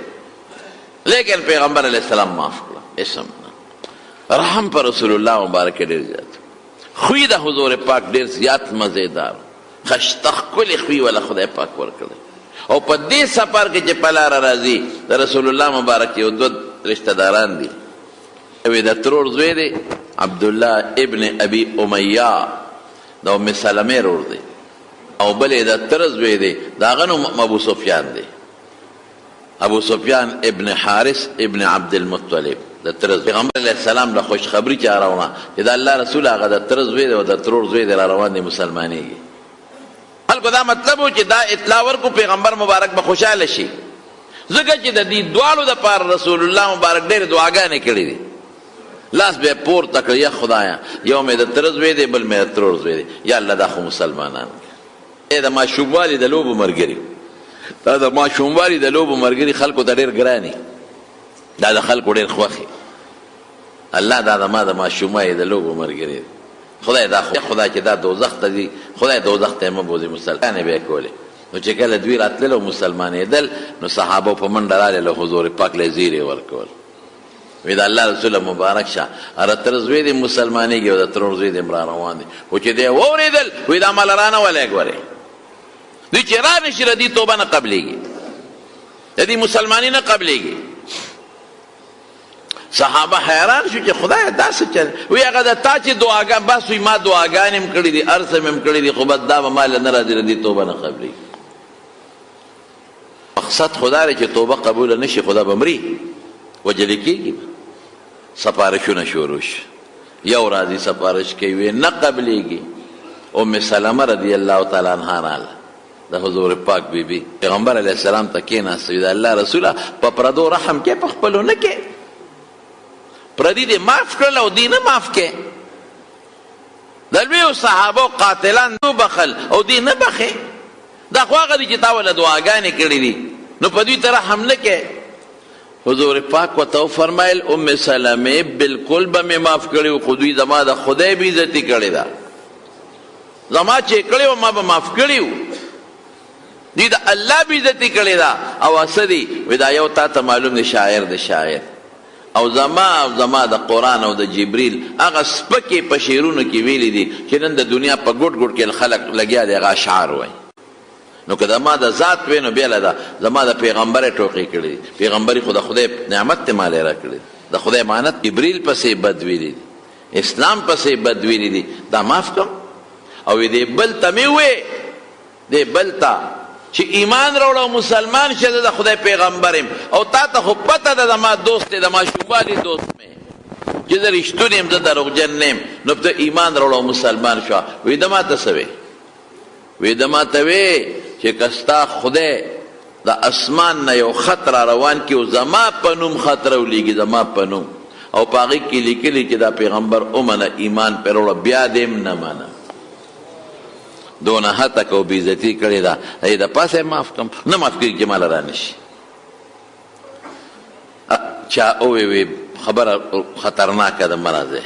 لیکن پیغمبر علیه السلام معاف کړه. اسم رحم پر رسول الله مبارک ډېر زیات، خوی د حضور پاک ډېر زیات مزیدار، خشته ښکلې خوی وله خدای پاک ورکړی. او په دې سفر کې چې په لاره راځي د رسول الله مبارک یو دوه رشته داران دي. وی د ترور زوی دی عبدالله ابن ابي امیه، د ام سلمې رور دی، او بل یې د تره زوی دی، د هغه نوم ابو سفیان دی، ابو سفیان ابن حارث ابن عبد المطلب. د تره زوی پیغمبر علیه السلام له خوشخبري چا راوړه چې د الله رسول هغه د تره زوی دی او د ترور زوی دی را روان دی، مسلمانېږي. خلکو دا مطلب و چې دا اطلاع ورکو پیغمبر مبارک به خوشحاله شي، ځکه چې د دې دواړو دپاره رسول الله مبارک ډېرې دعاګانې کړي دي. لاس به یې پورته کړ، یا خدایه یو مې د تره زوی دی بل مې د ترور زوی دی، یا الله دا خو مسلمانان د ماشوموالي د لوبو ملګري، دا د ماشوموالي د لوبو ملګري خلکو ته ډېر ګراني، دا د خلکو ډېر خوښي. الله دا ما د ماشوموالي د لوبو ملګري دی. خدای دا خدای چې دا دوزخ ته ځي، خدای دوزخ ته یې مه بوځي، مسلمانې به یې کولې. نو چې کله دوی راتلل او مسلمانېدل، نو صحابه په منډه راغلل او حضور پاک له زیرې ورکول. وی د الله رسول مبارک شه اره تر زوی دی مسلمانېږي او د ترور زوی دی را روان دی. خو چې دی واورېدل وی دا ماله رانه ولی ګورې، دوی چې را نه شي د دې توبه نه قبلېږي، د دې مسلماني نه قبلېږي. صحابه حیران شو چې خدای داسې چل، وی هغه د تا چې دعاګان بس وی ما دعاګانې هم کړي دي، هر څه مې هم کړي دي، خو بس دا به ما له نه راځي د دې توبه نه قبلېږي. مقصد خدا دی چې توبه قبوله نه شي، خدا به مري، وجلې کېږي. سپارشونه شروع شي، یو راځي سپارش کوي نه قبلېږي. ام سلمه رضی الله تعالی عنها راغله، د حضور پاک بیبي پیغمبر علیه السلام ته کېناسته، د الله رسوله په پردو رحم کې، په خپلو نه کې. پردي دې معاف کړل او دې نه معاف کې. د لویو صحابو قاتلان وبخل او دې نه بخې. دا خو هغه دي چې تا وله دعاګانې کړي دي، نو په دوی ته رحم نه کې. حضور پاک ورته وفرمایل ام سلمې بالکل به مې معاف کړي، خو دوی زما د خدای بې عزتي کړې ده، زما چې کړې وه ما به معاف کړي وو. دوی د الله بېعزتي کړې ده. او څه دي وایي دا یو تا ته معلوم دی شاعر د شاعر او زما د قرآن او د جبریل هغه سپکې په شعرونو کې ویلي دي چې نن د دنیا په ګوټ ګوټ کې خلک لګیا دی هغه اشعار وایي. نو که زما د ذات وی نو بیله ده زما د پیغمبر یې ټوقې کړي دي. پیغمبري خو د خدای نعمت ته مالی را کړي د خدای امانت. جبریل پسې بد ویلي دي، اسلام پسې بد ویلي دي، دا معاف کړم. او دې بل ته مې ووې دې بل ته چې ایمان راوړه او مسلمان شه د خدای پیغمبر یم او تا ته خو پته ده زما دوست دی د ماشوموالي دوست مې چې زه رښتون یم زه دروغجن نه یم. نو ته ایمان راوړه او مسلمان شوه. وایي ده ما ته څه وې وایي ده ما ته وې چې که ستا خدای د اسمان نه یو خط را روان کړي او زما په نوم خط راولېږي زما په نوم او په هغې کې لیکلي چې دا پیغمبر ومنه ایمان پرې راوړه بیا دې هم نه منه. دونه هتک او بېعزتي کړې ده ای د پاسه معاف کړم نه معاف کېږي چې ماله را نشي. چا ووی خبره خطرناکه ده مه راځئ.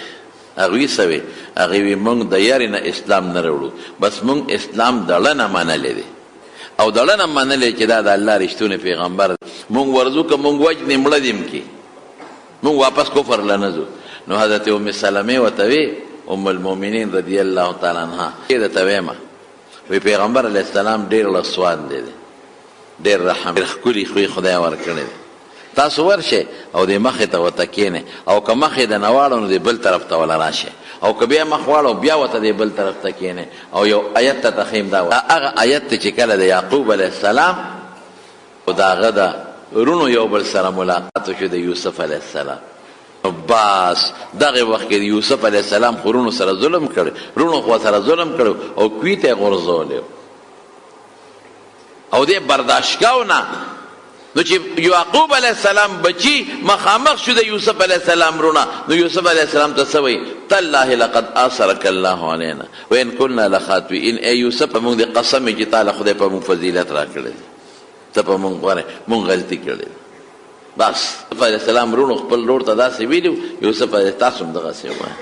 هغوی څه وی هغې وی موږ د یارې نه اسلام نه راوړو بس موږ اسلام دړنه منلی دی او دړنه منلی چې دا د الله رښتونی پیغمبر دی. موږ ورځو که موږ وجنې مړه دې م کي موږ واپس کفر له نه ځو. نو حضرت ام سلمې ورته وی ام المؤمنین رضی الله تعالی عنها درته ویمه وی پیغمبر علیه السلام ډېر لسوان دی ډېر رحم ډېر ښکلي خوی خدای ورکړی دی. تاسو ورشئ او دې مخې ته ورته کښېنئ او که مخې د نه واړو نو دې بل طرف ته وله راشئ او که بیا مخ واړو بیا ورته دې بل طرف ته کښېنئ. او یو آیت ته تخیم دا هغه آیت ته چې کله د یعقوب علیه السلام او د هغه د رونو یو بل سره ملاقات وشو د یوسف علیه السلام. بس دغه وخت کې یوسف علیه السلام خو رونو سره ظلم کړی رونو خو سره ظلم کړی او کوی ته یې غورځولی او دې برداشت کو نه. نو چې یعقوب علیه السلام بچی مخامخ شو د یوسف علیه السلام رونه نو یوسف علیه السلام ته څه وایي تالله لقد آثرک الله علینا وان کنا لخاطئین. ای یوسف موږ د قسم چې تا له خدای په موږ فضیلت را کړی دی ته په موږ غلطي کړې بس. یوسف علیه السلام رونو خپل رور ته داسې ویلي یوسف علیه تاسو هم دغسې ووایه.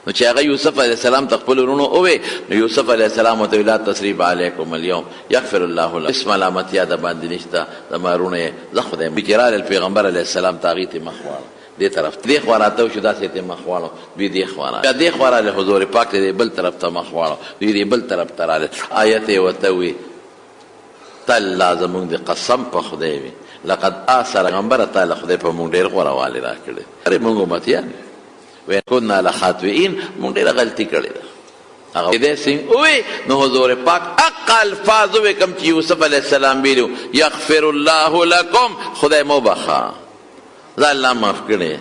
نو چې هغه یوسف علیه السلام ته خپلو رونو ووی نو یوسف علیه السلام ورته وی لا تثریب علیکم اليوم یغفر الله لکم. اسم ملامتیا د باندې نشته زما رونه یې زه خدای چې راغلل پیغمبر علیه السلام ته هغې ته مخ واړه دې طرف دې خوا راته وشو داسې ته مخ واړو دوی دې خوا راغلل بیا دې خوا راغلل حضور پاک دې بل طرف ته مخ واړو دوی دې بل طرف ته راغلل. آیت یې ورته وی تالله زموږ د قسم په خدای وي لقد آثر پیغمبره تا له خدای په موږ ډېر غوره والی را کړی ارې موږ امتیان وین کنا لخاطئین موږ ډېره غلطي کړې ده. هغه دې سینګ ووی نو حضور پاک حق الفاظ ووی کوم چې یوسف علیه السلام ویلي یغفر الله لکم خدای مو بخا زه الله معاف کړی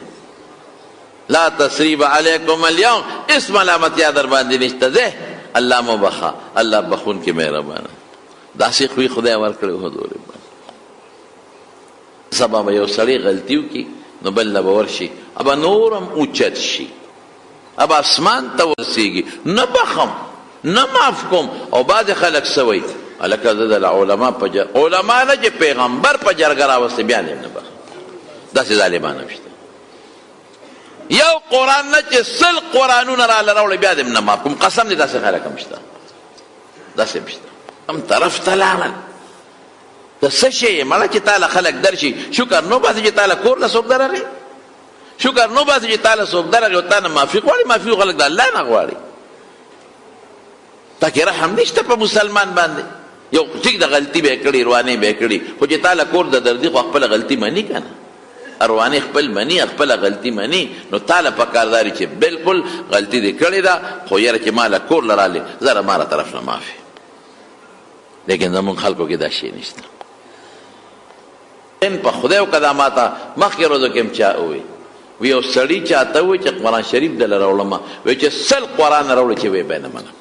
لا تثریب علیکم اليوم اس ملامتیا در باندې نشته ده الله مو بخا الله بخون کې مهربانه. داسې خوی خدای ورکړی حضور پاک. سبا به یو سړی غلطي وکړي نو بل نه به ورشي ابا نورم اوچت شي ابا اسمان ته ورسیږي نه بخم نه معاف کوم. او بعضې خلک څه وایي هلکه زه د علما په علما نه چې پیغمبر په جرګه راوستې بیا دې نه بخم. داسې ظالمان هم شته. یو قرآن نه چې 100 قرآنونه راله راوړي بیا دې نه معاف کوم. قسم دې داسې خلک هم شته داسې هم شته. هم طرف ته لاړل د څه شی مړه چې تاله خلک درشي شکر نو باسي چې تاله کور له څوک درغی شکر نو باسي چې تاله څوک درغی او تا نه معافي غواړي معافي خلک د الله نه غواړي. تاکې رحم نشته په مسلمان باندې. یو ټیک د غلطي به یې کړي روانې به یې کړي خو چې تاله کور د دردي خو خپله غلطي مني که نه روانې خپل مني خپله غلطي مني نو تاله پکار داري چې بلکل غلطي دې کړې ده خو یاره چې ما له کور له رالې زه ما له طرف نه معافي. لیکن زمونږ خلکو کې دا شی نشته. په خدای او قداماته مخکې ورځو کې هم چا ووی وی یو سړي چاته ووی چې قرآن شریف دله راوړمه وی چې 100 قرآن راوړي چې وی به نه منم.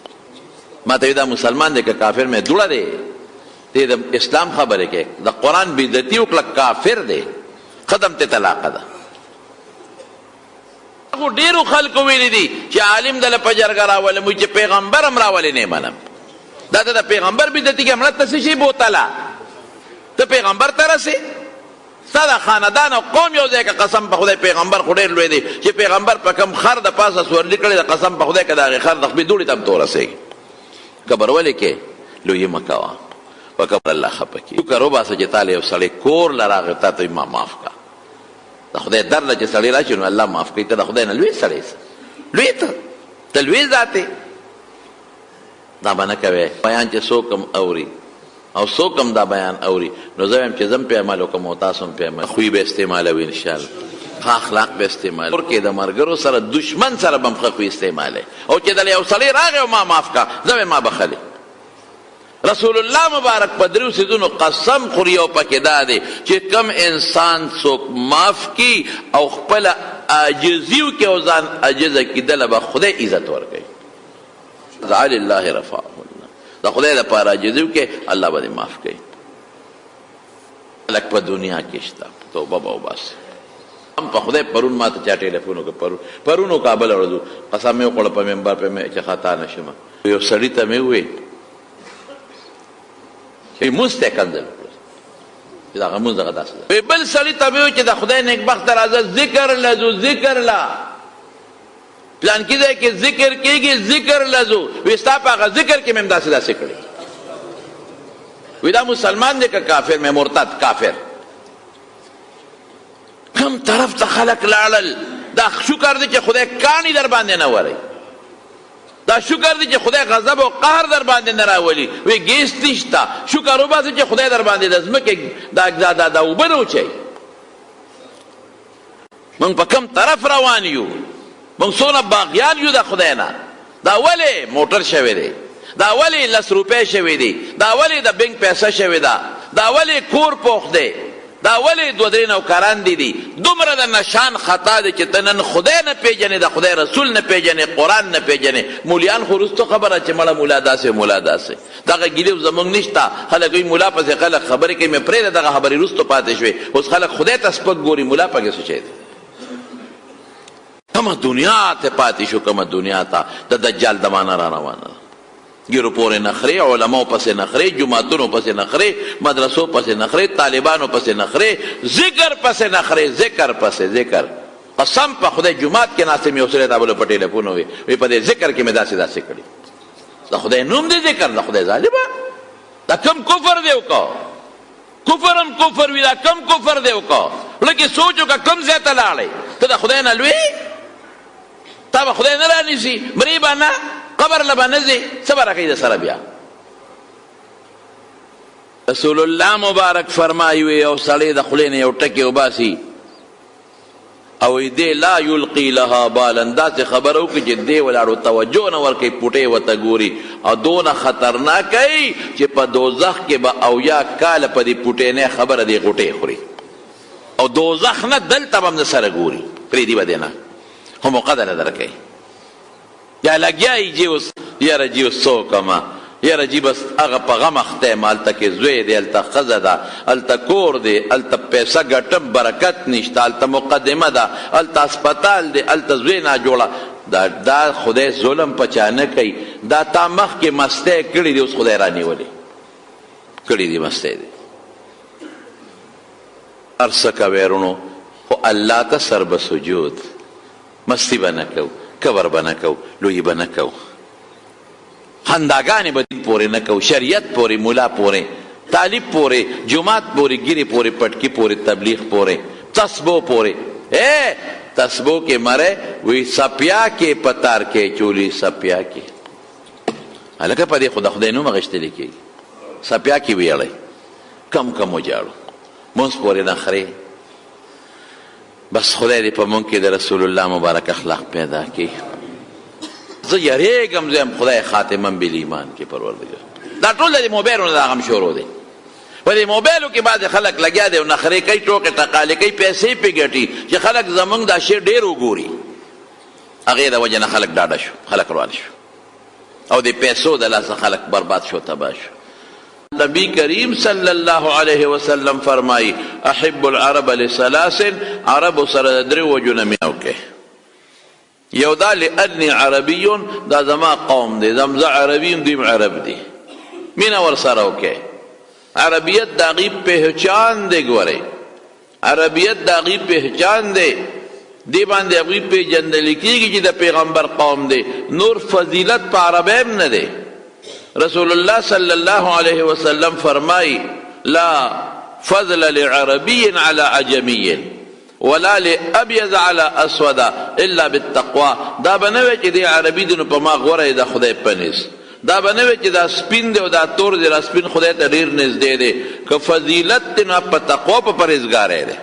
ما ته وی دا مسلمان دی که کافر مې دوړه دی ته د اسلام خبرې کې د قرآن بېعزتي وکړه کافر دی قدم ته طلاقه ده. خو ډېرو خلکو ویلي دي چې عالم دله په جرګه راولم وی چې پیغمبر هم راولې نه منم. دا د پیغمبر بېعزتي کې مړه ته څه شي بوتله ته پیغمبر ته رسې ستا د خاندان او قوم یو ځای که قسم په خدای پیغمبر خو ډېر لوی دی چې پیغمبر په کوم خر د پاسه سورلي کړی د قسم په خدای که د هغې خر د خپې دوړې ته هم تو رسېږي. کبر ولې کې لویي مه کوه په قبر الله خفه کړي. شکر وباسه چې تا له یو سړی کور له راغی، تا ته ما معاف کړه. د خدای در له چې سړی راشي نو الله معاف کوي. ته د خدای نه لوی سړی لوی ته لوی ذات یې. دا به نه کوې بیان چې څوک هم اوري او څوک هم دا بیان اوري نو زه وایم چې زه هم پې عمل وکړم او تاسو هم پې عمل. خوی به استعمالوي انشاءالله، ښه اخلاق به استعمال کور کې د ملګرو سره دشمن سره به هم ښه خوی استعمالوي. او چې دله یو سړی راغی او ما معاف کړه، زه به ما بخلې. رسول الله مبارک په دریو څیزونو قسم خوري او پکې دا دی چې کم انسان څوک معاف کی او خپله عاجزي وکړي او ځان عاجزه کړي، دله به خدای عزت ورکوي. ذل الله رفعه الله، د خدای دپاره عاجزي وکړي الله به دې معاف کوي. لک په دنیا کې شته، توبه به وباسي. هم په خدای پرون ما ته چا ټیلیفون وکړ، پرون و کابل ورځو قسم مې وخوړه په ممبر پې چې خطا نه شم. یو سړي ته مې وویل مونځ ته یې کنځل کړو چې دغه مونځ دغه داسې ده. بل سړي ته مې وویل چې د خدای نیکبخته راځه ذکر لزو ذکر لا پلان کې ځای کې ذکر کېږي ذکر لزو. وایي ستا په هغه ذکر کې مې هم داسې داسې کړي. وایي دا مسلمان دی که کافر؟ مې مرتد کافر. کم طرف ته خلک لاړل. دا شکر دی چې خدای کاڼي در باندې نه وری. دا شکر دی چې خدای غضب او قهر در باندې نه راولي. وی ګیس نشته، شکر وباسه چې خدای در باندې د ځمکې دا اوبه نه وچوي. موږ په کم طرف روان یو؟ موږ څونه باغیان یو د خدای نه. دا ولې موټر شوی دی؟ دا ولې 10 روپۍ شوی دی؟ دا ولې د بینک پیسه شوی ده؟ دا ولې کور پوخ دی؟ دا ولې 2-3 نوکران دي؟ دومره د نشان خطا دی چې ته نن خدای نه پیژنې، د خدای رسول نه پیژنې، قرآن نه پیژنې. مولیان خو وروستو خبره چې مړه مولا داسې مولا داسې. دغه ګیلې زموږ نشته. خلک وایي مولا پسې خلک خبرې کوي، مې پرېږده دغه خبرې وروستو پاتې شوې. اوس خلک خدای ته سپک ګوري، مولا پکې څه شی دی؟ کومه دنیا ته پاتې شو، کومه دنیا ته د دجال زمانه را روانه ده. ګیرو پورې نخرې، علماو پسې نخرې، جماعتونو پسې نخرې، مدرسو پسې نخرې، طالبانو پسې نخرې، ذکر پسې نخرې، ذکر پسې ذکر. قسم په خدای جماعت کې ناست مې یو سړی ته بله په ټیلیفون وویل په دې ذکر کې مې داسې داسې کړي. د خدای نوم دی ذکر، د خدای ظالمه دا کم کفر دی وکړه. کفر هم کفر وي، دا کم کفر دی وکړه. لکه سوچ وکړه کم ځای ته لاړی. ته د خدای نه لوی، تا به خدای نه رانیسي، مرې به نه، قبر له به نه ځې، څه به راکوي د سره بیا؟ رسول الله مبارک فرمایي یو سړی د خولې نه یو ټکی وباسي او دې لا یلقي لها بالا، داسې خبره وکړي چې دې ولاړو توجه نه ورکوي، پوټې ورته ګوري او دونه خطرناکوي چې په دوزخ کې به 80 کاله په دې پوټې نه خبره دې غوټې خوري. او دوزخ نه دلته به هم د سره ګوري، پرېږدي به دې نه، خو موقع نه درکوي. یا لګیا یې جي اوس یاره جي اوس څه وکړمه، یاره جي بس هغه په غم اخته یم، هلته کې زوی دی، هلته ښځه ده، هلته کور دی، هلته پیسه ګټم برکت نشته، هلته مقدمه ده، هلته اسپتال دی، هلته زوی ناجوړه. دا خدای ظلم په چا نه کوي. دا تا مخکې مستی کړي دي، اوس خدای رانیولې کړي دي مستی دی. هر څه کوې ورونو، خو الله ته سر به سجود. مستی به نه کوو، کبر به نه کوو، لویي به نه کوو، خنداګانې به دین پورې نه کوو، شریعت پورې، مولا پورې، طالب پورې، جماعت پورې، ګیرې پورې، پټکي پورې، تبلیغ پورې، تسبو پورې. تسبو کې مره وی سپیا کې پتار کې چولی سپیا کې. هلکه په دې خو د خدای نوم اخیستلی کېږي. سپیا کې ویړی کم کم وجاړو، مونځ پورې نخرې. بس خدای دې په مونږ کې د رسول الله مبارک اخلاق پیدا کړي. زه یریږم، زه هم خدای خاتمم بالایمان کې پروردګار. دا ټول د موبایلونو دا غم شروع دی. په دې موبایلو کې بعضې خلک لګیا دی او نخرې کوي، ټوکې ټقالې کوي، پیسې پې ګټي چې خلک زمونږ دا شی ډېر وګوري. هغې د وجې نه خلک ډاډه شو، خلک روان شو او د پیسو د لاسه خلک برباد شو، تباه شو. نبی کریم صلی الله علیه وسلم فرمائی احب العرب لثلاث، عرب سره درې وجو نه مینه وکړئ. یو دا لأني عربی، دا زما قوم دی، زمزه عربی، دویم عرب دی، مینه ورسره وکړئ. عربیت د هغوی پهچان دی. ګورئ عربیت د هغوی پهچان دی، دې باندې هغوی پیژندل کېږي چې د پیغمبر قوم دی. نور فضیلت په عربی هم نه دی. رسول الله صلی الله علیه وسلم فرمائی لا فضل لعربی على عجمی ولا لابیض على اسود الا بالتقوى. دا بنوي چې دی عربي دي نو په ما غوره د خدای پنيز، دا بنوي چې دا سپین دی او دا تور دی، دا سپین خدای ته ډیر نږدې دی. که فضیلت دی نو په تقوا په پرهیزګارۍ دی.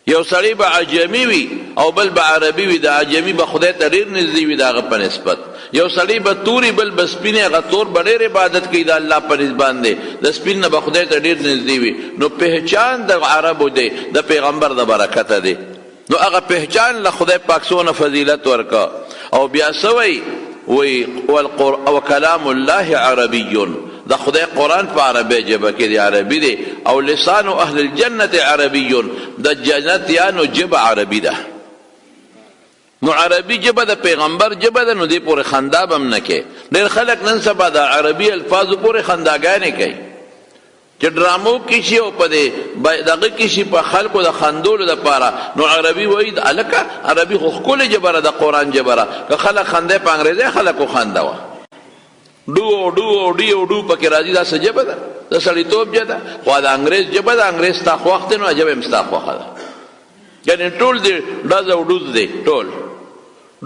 یو سړی به عجمی وي او بل به عربي وي، د عجمی به خدای ته ډیر نږدې وي د هغه په نسبت. یو سړی به توري بل به سپین، هغه تور به ډېر عبادت کوي د الله په نسبت باندې، د سپین نه به خدای ته ډېر نږدې وي. نو پهچان د عربو دی د پیغمبر د برکته دی. نو هغه پهچان له خدای پاک څونه فضیلت ورکا. او بیا سوی وی وکلام الله عربی، د خدای قرآن په عربی ژبه کې دی، عربي دی. او لسان اهل الجنة عربی، د جنتیانو ژبه عربي ده. نو عربي ژبه د پیغمبر ژبه ده، نو دې پورې خندا به هم نه کوي. ډېر خلک نن سبا د عربي الفاظو پورې خنداګانې کوي چې ډرامو کې شي او په دغه کې شي په خلکو د خندولو دپاره. نو عربي وایي هلکه عربي خو ښکلې ژبه ده، د قرآن ژبه ده. که خلک خندی په انګریزۍ خلکو خندوه، ډو او ډو او ډي او ډو پکې راځي، دا څه ژبه ده؟ د سړیتوب ژبه ده. خو د انګریز ژبه ده، انګریز ستا خوښ دی نو ژبه هم ستا خوښه ده. یعنې ټول دی ډز او ډوز دی، ټول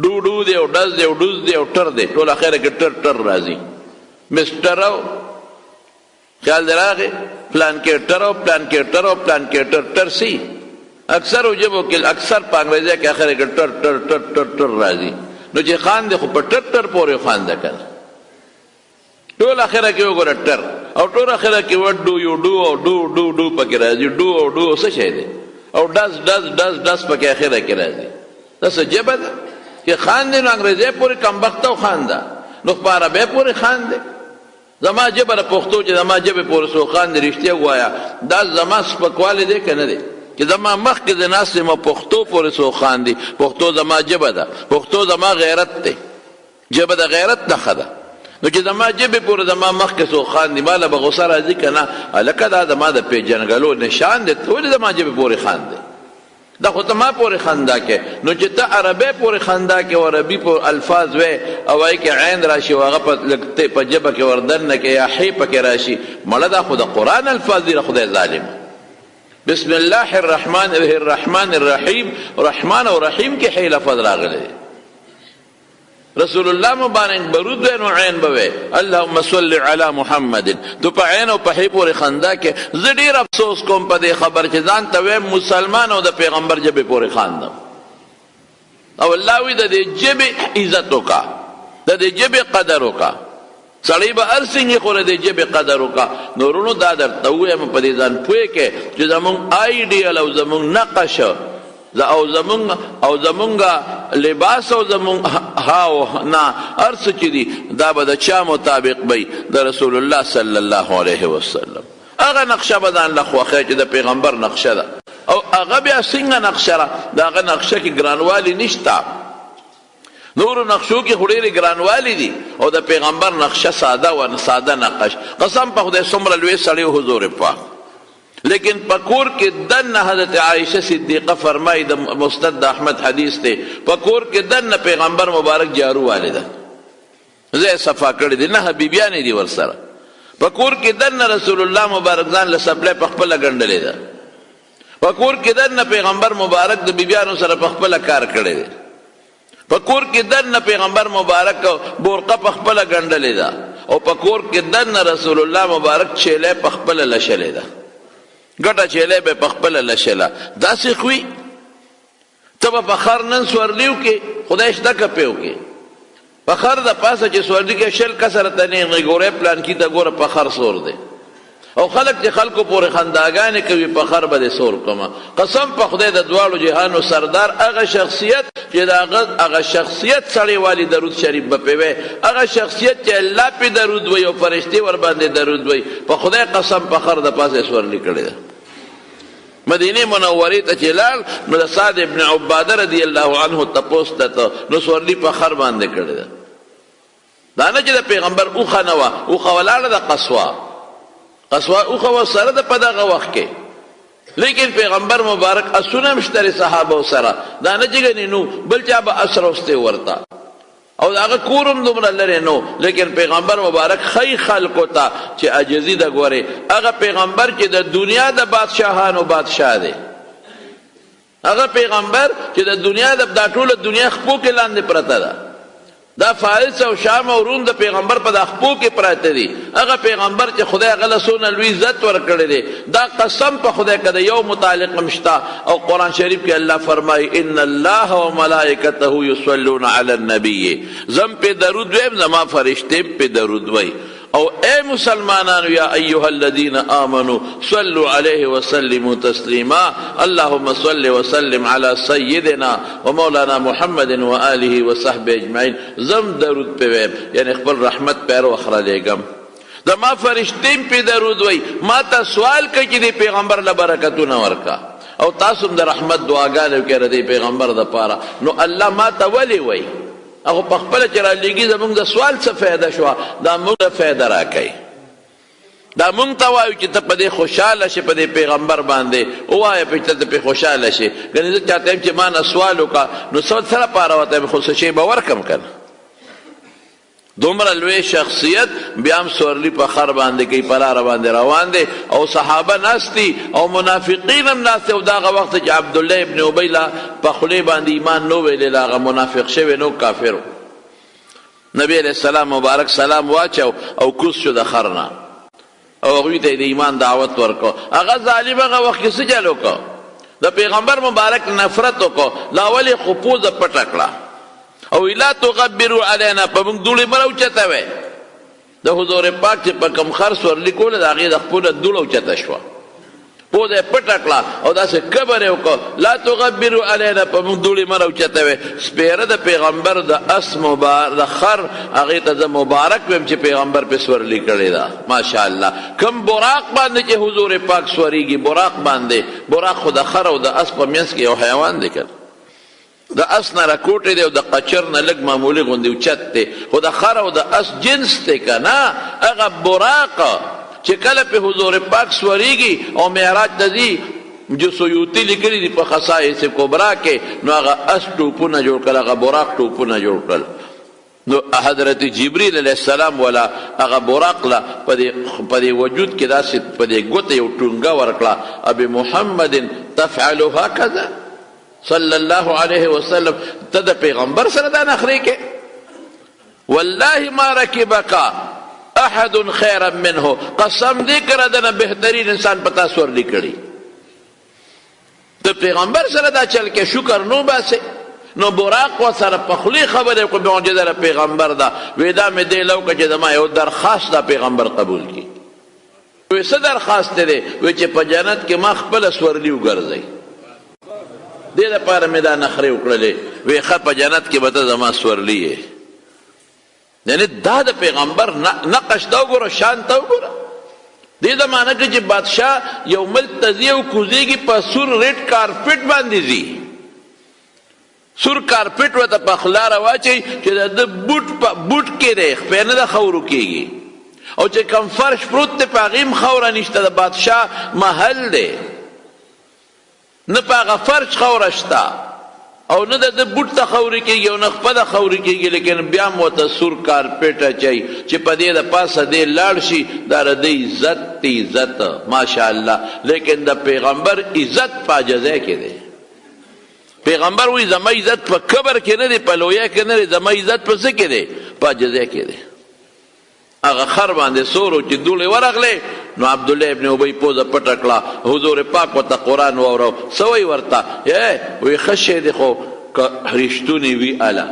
ډو ډو دی او ډز دی او ډوز دی او ټر دی، ټول اخره کې ټر ټر راځي. مسټر او خیال دی راغی پلان کې ټر او پلان کې ټر او پلان کې ټر ټر سی. اکثر ژبو کې اکثر په انګریزۍ کې اخره کې ټر ټر ټر ټر ټر راځي. نو چې خان دی خو په ټر ټر پورې خانده کنه، ټول اخره کې وګوره ټر او ټول اخره کې و ډو یو ډو او ډو ډو ډو پکې راځي، ډو او ډو څه شی دی، او ډز ډز ډز ډز پکې اخره کې راځي. دا څه ژبه ده چې خان دی نو انګریزۍ پورې کمبخته او خانده، نو په عربۍ پورې خان دی. زما ژبه د پښتو چې زما ژبې پورې څوک خاندي رښتیا ووایه، دا زما سپکوالی دی که نه دی؟ چې زما مخکې د ناستې ما پښتو پورې څوک خاندي. پښتو زما ژبه ده، پښتو زما غیرت دی، ژبه د غیرت نښه ده. نو چې زما ژبې پورې زما مخکې څوک خاندي ماله به غوسه راځي که نه؟ هلکه دا زما د پیژنګلو نشان دی، ته ولې زما ژبې پورې خاندي؟ دا خو ته ما پورې خندا کې. نو چې ته عربۍ پورې خندا کې او عربي په الفاظ وی او هغې کې عین راشي او هغه په ژبه کې وردن نه کې یا حی پکې راشي، مړه دا خو د قرآن الفاظ دي. خدای ظالم بسم الله الرحمن الرحیم، رحمان او رحیم کې حی لفظ راغلی دی. رسول الله مبارک برود وی نو عین به وی اللهم صل علی محمد. تو په عین او په حی پورې خندا کې زه ډېر افسوس کوم په دې خبر چې ځان ته ویم مسلمان او د پیغمبر ژبې پورې خاندم. او الله وی د دې ژبې عزت وکړه، د دې ژبې قدر وکړه. سړی به هر څنګه خو د دې ژبې قدر وکړه. نورونو دا درته ووایم په دې ځان پوه کې چې زمونږ آیډیل او زمونږ نقش او زمونږ لباس او زمونږ هاو نه هر څه چې دي دا به د چا مطابق وي؟ د رسول الله صلی الله علیه وسلم. هغه نقشه به ځان له خوښوي چې د پیغمبر نقشه ده. او هغه بیا څنګه نقشه ده؟ د هغه نقشه کې ګرانوالی نشته. نورو نقشو کې خو ډېرې ګرانوالی دي او د پیغمبر نقشه ساده و ساده نقش. قسم په خدای څومره لوی سړی و حضور پاک. لیکن پکور کې دنه حضرت عائشہ صدیقہ فرمائی د مستد احمد حدیث ته، پکور کې دنه پیغمبر مبارک جارو والده زه صفا کړی دي، نه بیبیانې دي ورسره. پکور کې دنه رسول الله مبارک ځان له سپلې په خپله ګنډلې ده. پکور کې دنه پیغمبر مبارک د بیبیانو سره په خپله کار کړی دی. پکور کې دنه پیغمبر مبارک بورقه په خپله ګنډلې ده. او پکور کې دنه رسول الله مبارک چیلې په خپله لشلې ده، ګټه چیلې به په خپله لشله. داسې خوي ته به په خر نن سورلي وکړې، خدای شته که پې وکړې. په خر د پاسه چې سورلي کې شل کسره ته نیغې ګورې پلان کې ته ګوره په خر سور دی. او خلک چې خلکو پورې خنداګانې کوي په خر به دې سور کومه. قسم په خدای د دواړو جهانو سردار هغه شخصیت چې د هغه شخصیت سړی والی درود شریف به پې وی، هغه شخصیت چې الله پې درود وی او فرشتې ور باندې درود وی، په خدای قسم په خر د پاسه سورلي کړې ده. مدینه منورې ته چې لاړ نو د سعد ابن عباده رضی الله عنه تپوس ته نو سورلي په خر باندې کړې ده. دا نه چې د پیغمبر اوښه نه وه، اوښه ولاړه ده قصوا اوښه وه سره ده په دغه وخت کې. لیکن پیغمبر مبارک اسونه مشتري صحابه سره، دا نه چې ګنې نو بل چا به اس راوستی ورته. او هغه کورم دومره لرې نو، لیکن پیغمبر مبارک خی خلکو ته چې عجزي ده. ګورې هغه پیغمبر چې د دنیا د بادشاهانو بادشاه دی، هغه پیغمبر چې د دنیا دا ټوله دنیا خپو کې لاندې پرته ده، دا فارس او شام او روم د پیغمبر په د خپو کې پراته دي. هغه پیغمبر چې خدای هغه له څونه لوی عزت ورکړی دی، دا قسم په خدای که د یو متعلق هم شته. او قرآن شریف کې الله فرمایي ان الله و ملائکته یصلون علی النبی، زم پې درود ویم زما فرشتې پې درود وی. او اے مسلمانانو یا ایها الذین آمنوا صلوا علیه وسلموا تسلیما، اللهم صل وسلم علی سیدنا و مولانا محمد و آله و صحبه اجمعین. زم درود پہ ویم یعنی خپل رحمت پہ اخرا لیگم، زما فرشتیم پہ درود وی. ما تا سوال کئی چی دی پیغمبر لبرکتو نورکا، او تاسم در رحمت دعاگانو کہہ رہا دی پیغمبر دا پارا، نو اللہ ما تا ولی وی اگو پخپل چرا لیگی زمونږ د سوال څه فایده شوه، دا مونږ ته فایده راکوي. دا مونږ ته وایو چې ته په دې خوشحاله شې، په دې پیغمبر باندې ووایه په چې ته پې خوشحاله شې. ګنې زه چاته یم چې ما نه سوال وکړه نو څه سره پاره وته خو څه شی به ورکم که نه. دومره لوی شخصیت بیا هم سورلي په خر باندې کوي، په لاره باندې روان دی، او صحابه ناست دي او منافقین هم ناست دي. او دغه وخت چې عبدالله ابن ابی په خولې باندې ایمان نو ویلی، هغه منافق شوی نو، کافر و. نبی علیہ السلام مبارک سلام واچو او کوز شو د خر نه، او هغوی ته د ایمان دعوت ورکړو. هغه ظالم هغه وخت کې څه چل وکړو؟ د پیغمبر مبارک نفرت وکړو، لا ولې خو پوزه پټه کړه او لا تغبروا علینا، په موږ دوړې مه راوچته وی. د حضور پاک چې په کوم خر سورلي کوله د هغې د خپله دوړه اوچته شوه، پوزه یې پټه کړه او داسې کبر یې وکړو، لا تغبروا علینا، په موږ دوړې مه راوچته وی. سپېره د پیغمبر د اس د خر هغې ته زه مبارک ویم چې پیغمبر پې سورلي کړې ده. ماشاءالله کم براق باندې چې حضور پاک سوریږي، براق باندې، براق خو د خر او د اس په منځ کې یو حیوان دی که د اس نه راکوټی دی او د قچر نه لږ معمولي غوندې اوچت دی، خو د خر او د اس جنس دی که نه. هغه براق چې کله پې حضور پاک سوریږي او معراج ته ځي، جو سیوطي لیکلي دي په خصائص کبرا کې، نو هغه اس ټوپونه جوړ کړل، هغه براق ټوپونه جوړ کړل. نو حضرت جبریل علیہ السلام والا هغه براق له په دې وجود کې داسې په دې ګوته یو ټونګه ورکړه، ابي محمد تفعل هکذا صلی الله علیه وسلم، ته د پیغمبر سره دا نخرې کې؟ والله ما رکبک احد خیرا منه، قسم دې کړه دنه بهترین انسان په تا سورلي کړي. د پیغمبر سره دا چل کې شکر نو باسې. نو براق و سره په خولې خبرې وکړه معجزه د پیغمبر ده، وی دا مې دې لو که چې زما یو درخواست دا پیغمبر قبول کړي. وی څه درخواست دی؟ وی چې په جنت کې ما خپله سورلي وګرځئ، دې دپاره مې دا نخرې وکړلې. وی ښه په جنت کې به ته زما سورلي یې. یعنې دا د پیغمبر نقش ته وګوره، شان ته وګوره. دې د معنی کې چې بادشاه یو ملک ته ځي او کوزېږي په سور ریډ کارپېټ باندې ځي، سور کارپېټ ورته په خلاره واچوي چې د ده بوټ کې دی، خپې نه د خاورو کېږي، او چې کوم فرش پروت دی په هغې هم خاوره نشته، د بادشاه محل دی، نه په هغه فرش خاوره شته او نه د ده بوټ ته خاورې کېږي او نه خپه د خاورې کېږي، لیکن بیا هم ورته سور کارپېټ اچوي چې په دې د پاسه دې لاړ شي، دا د ده عزت دی، عزت ماشاءالله. لیکن د پیغمبر عزت په عجزۍ کې دی. پیغمبر وی زما عزت په کبر کې نه دی، په لویه کې نه دی، زما عزت په څه کې دی؟ په عجزۍ کې دی. هغه خر باندې سورو چې دوړې ورغلې، نو عبدالله ابن ابی پوزه پټه کړه، حضور پاک ورته قرآن واورو. څه وی ورته؟ وی ښه شی دی، خو که رښتونې وي اله،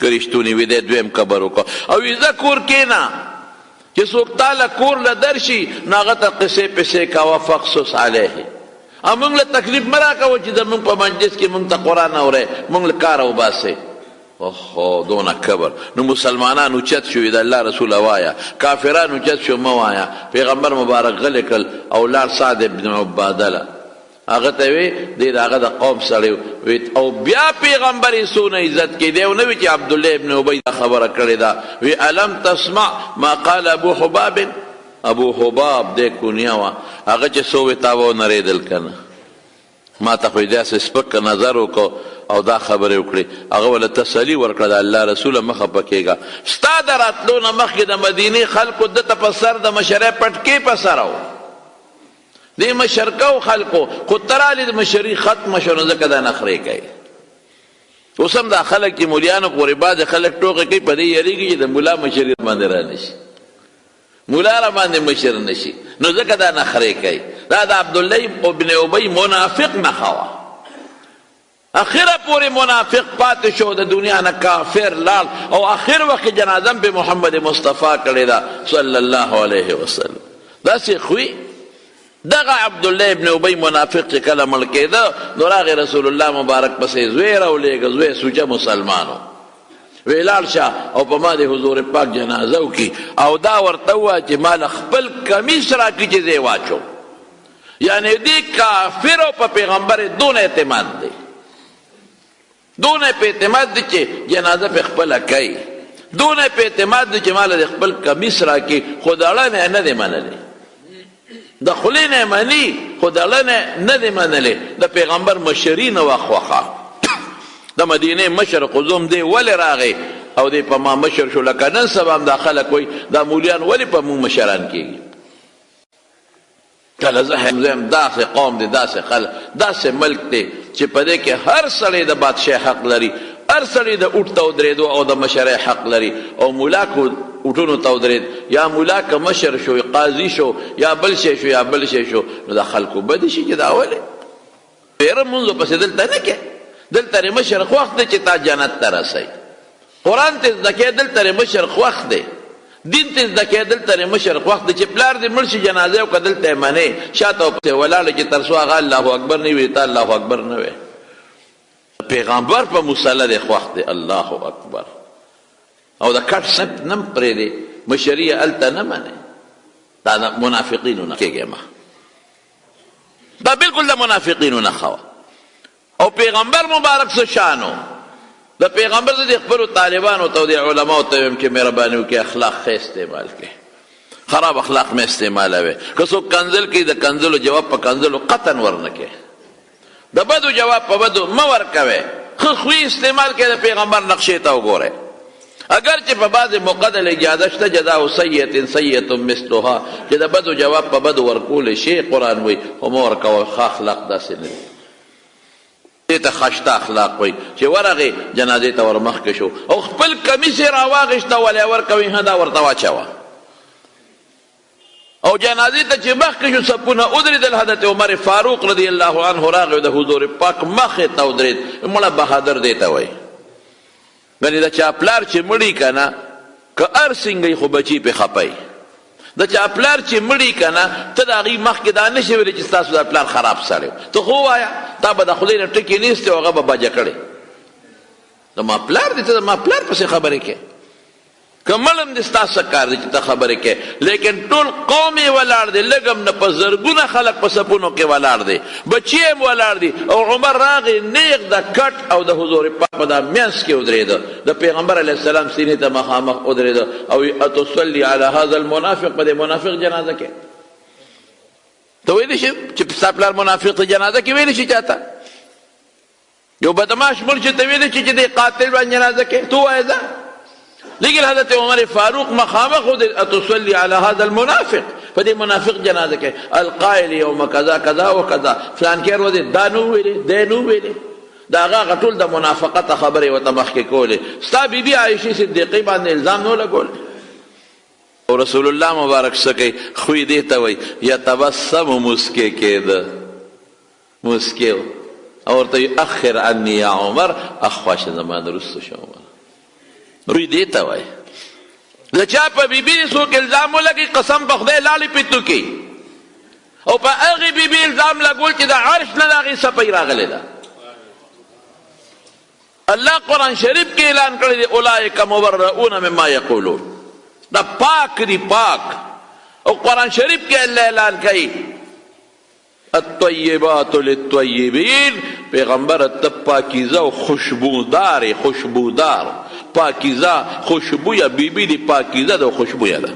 که رښتونې وي دی دویم کبر وکړه. او وی ځه کور کېنه، چې څوک تاله کور له درشي نو هغه ته قصې پسې کوه، فقصص علیه. موږ له تکلیف مه راکوه چې زموږ په مجلس کې موږ ته قرآن اورئ، موږ له کاره وباسئ. اوهو دونه کبر. نو مسلمانان اوچت شوي د الله رسول وایا، کافران اوچت شو مه وایا. پیغمبر مبارک غلی کړل او لاړ سعد بن عباده له، هغه ته وی دی د هغه د قوم سړی، او بیا پیغمبر یې څونه عزت کې دی، او نه وی چې عبدالله ابن ابی دا خبره کړې ده. وی الم تسمع ما قال ابو حباب، ابو حباب دی کونیه وه، هغه چې څه وی تا ونرېدل که نه، ما ته خو یې داسې سپک نظر وکړو او دا خبرې وکړې هغه ورله تسلي ورکړه د الله رسوله مه خفه کېږه ستا د راتلو نه مخکې د مدینې خلکو ده ته په سر د مشرۍ پټکې په سره و دې مشرکو خلکو خو ته رالې د مشري ختمه شو نو ځکه دا نخرې کوي اوس هم دا خلک چې مولیانو پورې بعضې خلک ټوکې کوي په دې یېرېږي چې د ملا مشري باندې را نشي مولا را باندې مشر نشي نو ځکه دا نخرې کوي دا د عبدالله ابن ابی منافق نښه وه اخره پورې منافق پاتې شو د دنیا نه کافر لاړ او آخر وخت جنازه په محمد مصطفی کړې ده صلی الله علیه وسلم داسې خوی دغه عبدالله ابن ابی منافق چې کله مړ کېده نو راغی رسول الله مبارک پسې زوی راولېږه زوی سوچه مسلمانو وی لاړ شه او په ما د حضور پاک جنازه وکړي او دا ورته ووایه چې ما له خپل کمیس راکړي چې ځای واچو یعنې دې کافرو په پیغمبر دونه اعتماد دی دونه په اعتماد دی چې جنازه په خپله کوي دونه په اعتماد دی چې ما له خپل کمیس راکړي خو د اړه نه دی منلی د خولې نه مني خو د اړه نه دی منلی د پیغمبر مشري نه وه خوښه د مدینې مشر قزوم دی ولې راغی او دی په ما مشر شو لکه نن سبا هم دا خلک وایي دا مولیان ولې په موږ مشران کېږي کله زه هم داسې قوم دی داسې خلک داسې ملک دی چې په دې کې هر سړی د بادشاه حق لري هر سړی د اوټ ته ودرېدو او د مشرۍ حق لري او مولا کو اوټونو ته ودرېد یا مولا که مشر شو قاضي شو یا بل شی شو یا بل شی شو نو د خلکو بدې شي چې دا ولې پیره مونځو پسې دلته نه کې دلته مشرق وخت دی چې تا جنت ته رسی قرآن ته زده کې دلته مشرق وخت دی دین ته زده کې دلته مشرق وخت دی چې پلار دې مړ شي جنازه وکړه دلته یې منې شاته پسې ولاړه چې تر څو هغه الله اکبر نه وي ته الله اکبر نه وی پیغمبر په مصلی دی وخت دی الله اکبر او د کټ سنت نه هم پرېږدې مشري یې هلته نه منې دا د منافقینو نه کېږې ما دا بلکل د منافقینو نښه وه او پیغمبر مبارک څه شانو د پیغمبر د خپلو طالبانو ته او د علماو ته ویم چې مهرباني وکړئ اخلاق ښه استعمال کړئ خراب اخلاق مې استعمالوي که څوک کنځل کوي د کنځلو جواب په کنځلو قطن ورنه کوي د بدو جواب په بدو مه ورکوئ ښه خوی استعمال کوئ د پیغمبر نقشې ته وګورئ اگر چې په بعضې موقع د اجازه شته جزاء سیئة سیئة مثلها چې د بدو جواب په بدو ورکولی شي قرآن وایي خو مه ورکوئ ښه اخلاق داسې نه دي دې ته خشته اخلاق وایي چې ورغې جنازې ته ورمخکې شو او خپل کمیس یې راواغېسته ولې ورکوي ها دا ورته واچوه او جنازې ته چې مخکې شو صفونه ودرېدل حضرت عمر فاروق رضی الله عنه راغی د حضور پاک مخې ته ودرېد مړه بهادر دې ته وایي ګنې د چا پلار چې مړي که نه که هر څنګه خو بچي پې خپی د چا پلار چې مړي که نه ته د هغې مخکې دا نه شي ویلی چې ستاسو دا پلار خراب سړی ته خو ووایه تا به د خدای نه ټکې نیستې او هغه به بجه کړې د ما پلار دی ته د ما پلار پسې خبرې کوې که مړم دې ستا څه کار دی چې ته خبرې کوې لیکن ټول قوم یې ولاړ دی لږ هم نه په زرګونه خلک په صفونو کې ولاړ دی بچي هم ولاړ دي او عمر راغی نیغ د کټ او د حضور پاک په دا منځ کې ودرېده د پیغمبر علیه السلام سینې ته مخامخ ودرېده او اتصلي علی هذا المنافق په دې منافق جنازه کې ته ویلی شي چې ستا پلار منافق ته جنازه کې ویلی شي چاته یو بدماش مړ چې ته ویلی شي چې دې قاتل باندې جنازه کې تو وایې ځه لیکن حضرت عمر فاروق مخامخ اتصلي على هذا المنافق فدي منافق جنازه کې القائل يوم كذا كذا وكذا فلان کې ورو دي دا نو ویلي دې نو ویلي دا هغه ټول د منافقت خبرې ورته مخکې کولې ستا بیبي عایشې صدیقې باندې الزام نه لګول او رسول الله مبارک څه کوي خوی دې ته وایي یتبسم مسکې کېده مسکې او ورته اخر عني یا عمر اخواشه زما نه رسته شه عمر روی دیتا وای د چا په بیبي څوک الزام ولګي قسم په خدای لاړې پیتو کی او په هغې بیبي الزام لګول چې د عرش نه د هغې څپۍ راغلی ده الله قرآن شریف کې اعلان کړی دی اولئک مبرؤون مما یقولون دا پاک دی پاک او قرآن شریف کې الله اعلان کوي الطیبات للطیبین پیغمبر ته پاکیزه او خوشبودار خوشبودار پاکیزه خوشبویه بیبی دی پاکیزه ده خوشبویه ده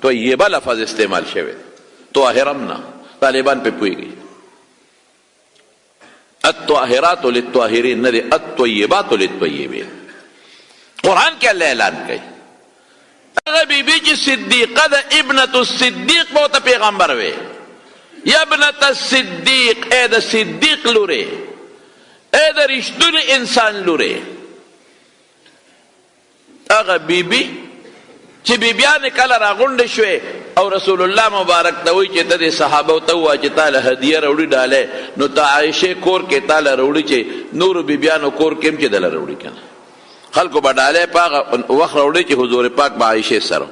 طیبه لفظ استعمال شوی طاهرم نه طالبان پہ پوئیږي الطاهرات للطاهرین نه دی الطیبات للطیبین. قرآن کې الله اعلان کوي هغه بیبي چې صدیقه ده ابنة الصدیق به ورته پیغمبر وی یا ابنة الصدیق ای د صدیق لورې ای د رښتوني انسان لورې. هغه بیبي چې بیبیانې کله راغونډې شوې او رسول الله مبارک ته وایي چې ته دې صحابو ته ووایه چې تا له هدیه راوړي ډالۍ نو ته عایشې کور کې تا له راوړي چې نورو بیبیانو کور کې هم چې دله راوړي که نه خلکو به ډالۍ په هغه وخت راوړي چې حضور پاک به عایشې سره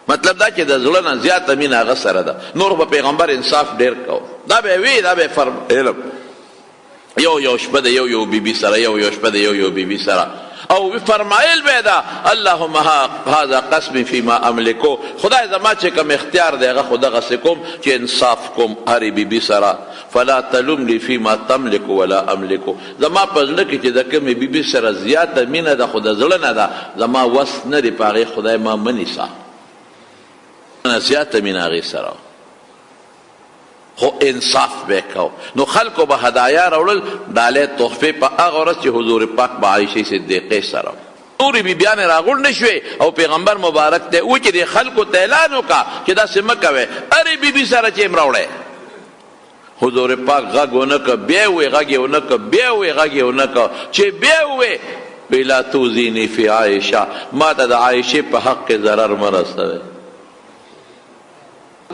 مطلب دا چې د زړه نه زیاته مینه هغه سره ده. نور به پیغمبر انصاف ډېر کو دا به وي دا به علم یو شپه ده یو بیبي سره یو شپه ده یو بیبي سره او فرمایل به دا اللهم هذا قسم فيما املكو خدای زما چې کوم اختیار دی هغه خو دغسې کوم چې انصاف کوم هرې بیبي سره فلا تلمني فيما تملك ولا املكو. زما په زړه کې چې د کومې بیبي سره زیاته مینه ده خو د زړه نه ده زما وس نه دی په هغې خدای ما مه نیسه زیاته مینه هغې سره خو انصاف به کو. نو خلکو به هدایا راوړل ډالۍ تحفې په هغه ورځ چې حضور پاک به عایشې صدیقې سره نورې بیبیانې راغونډې شوې او پیغمبر مبارک ته و چې دې خلکو ته اعلان وکړه چې داسې مه کوئ هرې بیبي سره چې م راوړی حضور پاک غږ ونه که بیا یې ووی غږ یې ونه که بیا یې ووی غږ یې ونه که چې بیا یې ووی وی لا توزیني فی عایشه ما ته د عایشې په حق کې ضرر مه رسوئ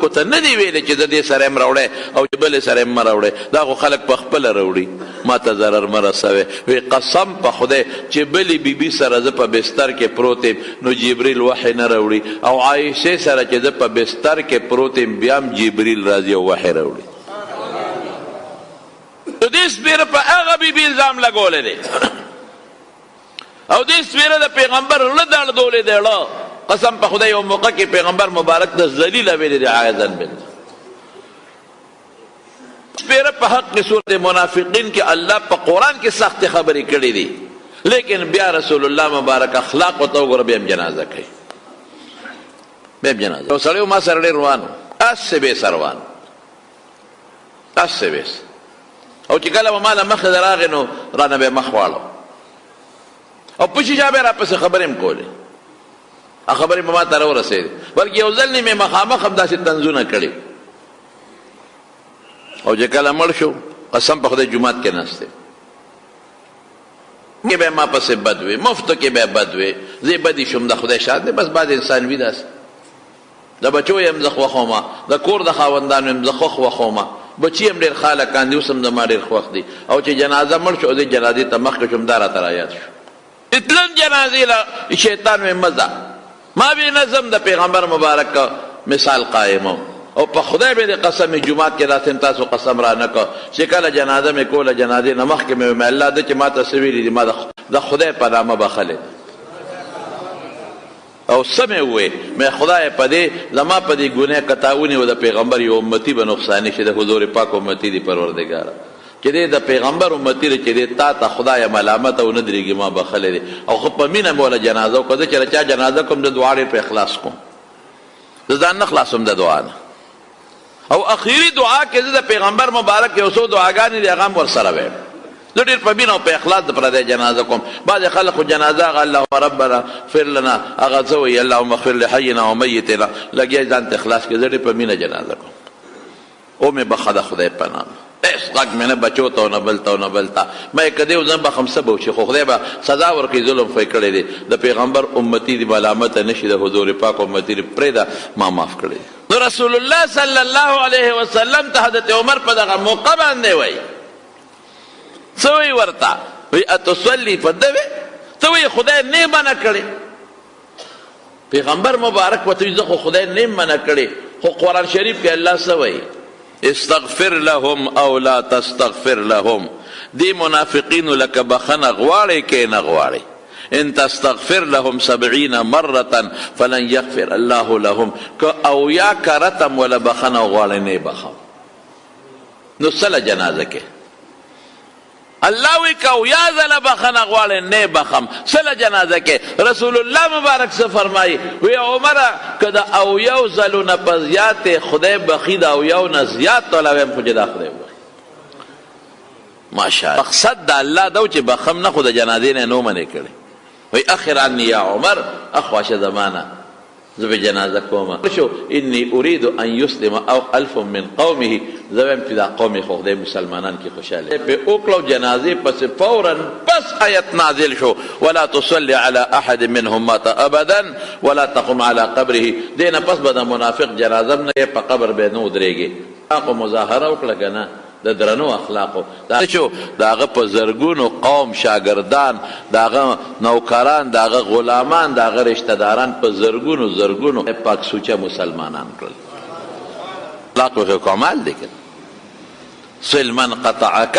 کو ته نه دی ویلی چې د دې سره م راوړی او چې بلې سره م مه راوړی دا خو خلک په خپله راوړي ما ته ضرر مه رسوئ. وی قسم په خدای چې بلې بیبي سره زه په بستر کې پروت یم نو جبریل وحی نه راوړي او عایشې سره چې زه په بستر کې پروت یم بیا هم جبریل راځي او وحی راوړي. نو دې سپېره په هغه بیبي الزام لګولی دی او دې سپېره د پیغمبر زړه دړدولی دی قسم په خدای یو موقع کې پیغمبر مبارک د ذلیله ویلې دی عیاذا بالله. سپېره په حق کې سورت منافقین کې الله په قرآن کې سخت خبرې کړې دي لیکن بیا رسول الله مبارک اخلاق ورته وګوره بیا هم جنازه کوي بیا هم جنازه. یو سړی ما سره ډېر روان و هسې بیسه روان هسې بیسه او چې کله به ما له مخې د راغې نو رانه به یې مخ واړو او په شیشه به یې راپسې خبرې م کولې خبرې به ما ته راورسېدې بلکې یو ځل نه مې مخامخ هم داسې طنزونه کړي او چې کله مړ شو قسم په خدای جومات کې ناست دی کې به ما پسې بد وي مفتو کې به بد وي زه بدي شوم د خدای شاد دی بس بعد انسان وي داسې د بچو یم زه خوښومه د کور د خاوندانو یم زه خوښ وښومه بچي هم ډېر خالقان دي اوس هم زما ډېر خوښ دي او چې جنازه مړ شو د جنازې ته مخکې شوم دا راته رایاد شو اتلم جنازې له شیطان وی مزه ما به نظم د پیغمبر مبارک مثال قائمو او په خدای به د قسم جمعات کې داسې تاسو قسم را نه کو چې کله جنازه مې کوله جنازې نه مخکې مې الله ده چې ما ته څه ویلي دي ما د خدای په نامه بخلې او څه مې وویې مې خدای په دې زما په دې ګناه که ونیو د پیغمبر یو امتي به نقصاني شي د حضور پاک امتي دي پروردګاره چې دی د پیغمبر امتي دی چې دی تا ته خدای ملامت او نه درېږي ما بخلی دی او خو په مینه مې وله جنازه وکړه زه چې د چا جنازه کوم د دعا ډېر په اخلاص کوم زه ځان نه خلاصوم د دعا نه او اخیری دعا کې زه د پیغمبر مبارک یو څو دعاګانې دي هغه هم ورسره وایم زه ډېر په مینه او په اخلاص د پردی جنازه کوم بعضې خلک خو جنازه هغه اللهم ربنا اغفر لنا هغه څه وایي اللهم اغفر لحینا ومیتنا لګیا ځان ته اخلاص کې زه ډېر په مینه جنازه کوم او مې بخه د خدای په نامه اس غږ مې نه بچو ته او نه بل ته او نه بل ته ما یې که دی زه بخم څه به وشي خو خدای به سزا ورکړي ظلم خو یې کړی دی د پیغمبر امتي دی ملامته نه شي د حضور پاک امتي دی پرېږده ما معاف کړی دی. نو رسول الله صلی الله علیه وسلم ته حضرت عمر په دغه موقع باندې وایي څه وایي ورته وایي اتصلي په ده وې ته وایي خدای نه منع کړې پیغمبر مبارک ورته وایي زه خو خدای نه منع کړې خو قرآن شریف کې الله څه وایي استغفر لهم او لا تستغفر لهم دی منافقینو لکه بخنه غواړئ که نه غواړئ ان تستغفر لهم 70 مرة فلن یغفر الله لهم که او یا کرتم ولا بخنه غواړئ نه بخم نو سله جنازه کې الله وی که او یا زله بخنه غواړئ نه بخم سله جنازه کې رسول الله مبارک څه فرمایي وی عمره که د او یو زلو نه په زیات خدای بخي د او یو نه زیات طلبیم خو چې دا خدای بخي ماشاءالله مقصد د الله دا و چې بخم نه خو د جنازې نه نو منې کړی وی اخر عني یا عمر اخواشه زمانه زه به جنازه کوم شو انی اريد ان يسلم او الف من قومه زویم چې دا قوم خو خدای مسلمانان کې خوشاله په وکړو جنازې پس فورا پس آیت نازل شو ولا تصلي على احد منهم مات ابدا ولا تقم على قبره دینه پس به د منافق جنازه نه په قبر به نه ودرېږي هغه مظاهره وکړه کنه د درنو اخلاقو دا شو داغه په زرګونو قوم شاګردان داغه نوکران داغه غلامان داغه رشتہ داران په زرګونو پاک سوچه مسلمانان کړل اخلاق کمال دي سلمان قطعک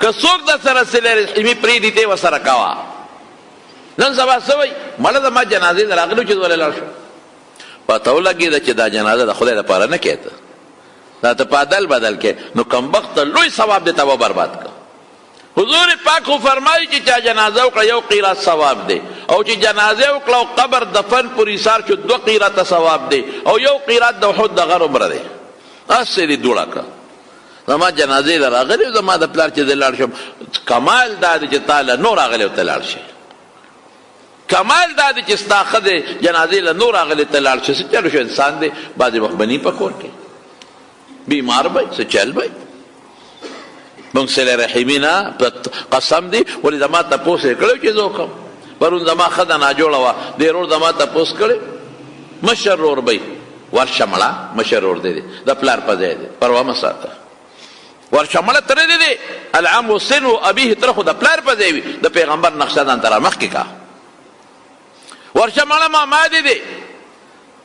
که څوک د سره سره رحمی پری دي ته وسره کوا نن سبا سوي مړه د ما جنازې راغلو چې ولې لاړ شو پته ولګي چې دا جنازه د خدای لپاره نه کېده دا ته پادل بدل کې نو کم وخت لوی ثواب دی ته برباد کا حضور پاک خو فرمایي چې چا جنازه وکړه یو قیرات ثواب دی او چې جنازه وکړه او قبر دفن پر ایثار شو 2 قیرات ثواب دی او یو قیرات د احد د غر عمره دی اسې دی دوړه کا زما جنازې راغلی زما د پلار چې لاړ شم کمال دا دی چې تعالی نور راغلی او ته لاړ شي کمال دا دی چې ستا ښځې جنازې له نور راغلی ته لاړ شي څه چلو شو انسان دی بعضې وخت به نی په کور کې بیمار بھائی سے چل بھائی منگ صلی رحیمینا قسم دی ولی زما تپوس کړو چې زه وکم پرون زما ښځه ناجوړه وه دې رور زما تپوس کړی مشر رور بی ورشه مړه مشر رور دی د پلار په ځای دی پروا مه ساته ورشه مړه تره دی دی العم سن و ابیه تره خو د پلار په ځای وي د پیغمبر نقشه ځان ته رامخکې کا ورشه مړه ماما دی دی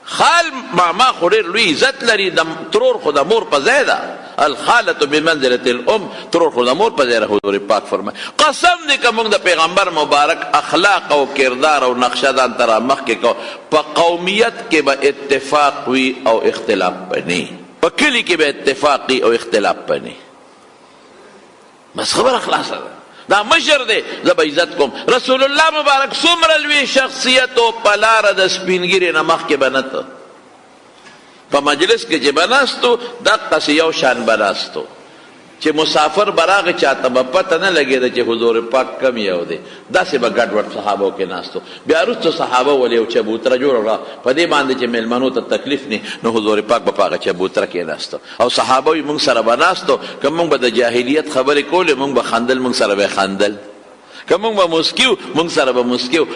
خال ماما خو ډېر لوی عزت لري د ترور خو د مور په ځای ده الخالة بمنزلة الام ترور خو د مور په ځای ده حضور پاک فرمایي قسم دی که موږ د پیغمبر مبارک اخلاق او کردار او نقشه ځان ته رامخکې کو په قومیت کې به اتفاق وي او اختلاف به نه په کلي کې به اتفاق وي او اختلاف به نه بس خبره خلاصه ده دا مشر دی زه به عزت کوم رسول الله مبارک څومره لوی شخصیت او په لاره د سپینګیرې نه مخکې به نه ته په مجلس کې چې به ناستو دقسې یو شان به ناستو چې مسافر به راغی چاته به پته نه لګېده چې حضور پاک کم یو دی داسې به ګډوډ صحابو کې ناستو بیا وروسته صحابه ولې یو چبوتره جوړه کړه په دې باندې چې میلمنو ته تکلیف نه نو حضور پاک به په هغه چبوتره کې ناستو او صحابه وي موږ سره به ناستو که موږ به د جاهلیت خبرې کولې موږ به خندل موږ سره به خندل که موږ به مسکیو موږ سره به مسکیو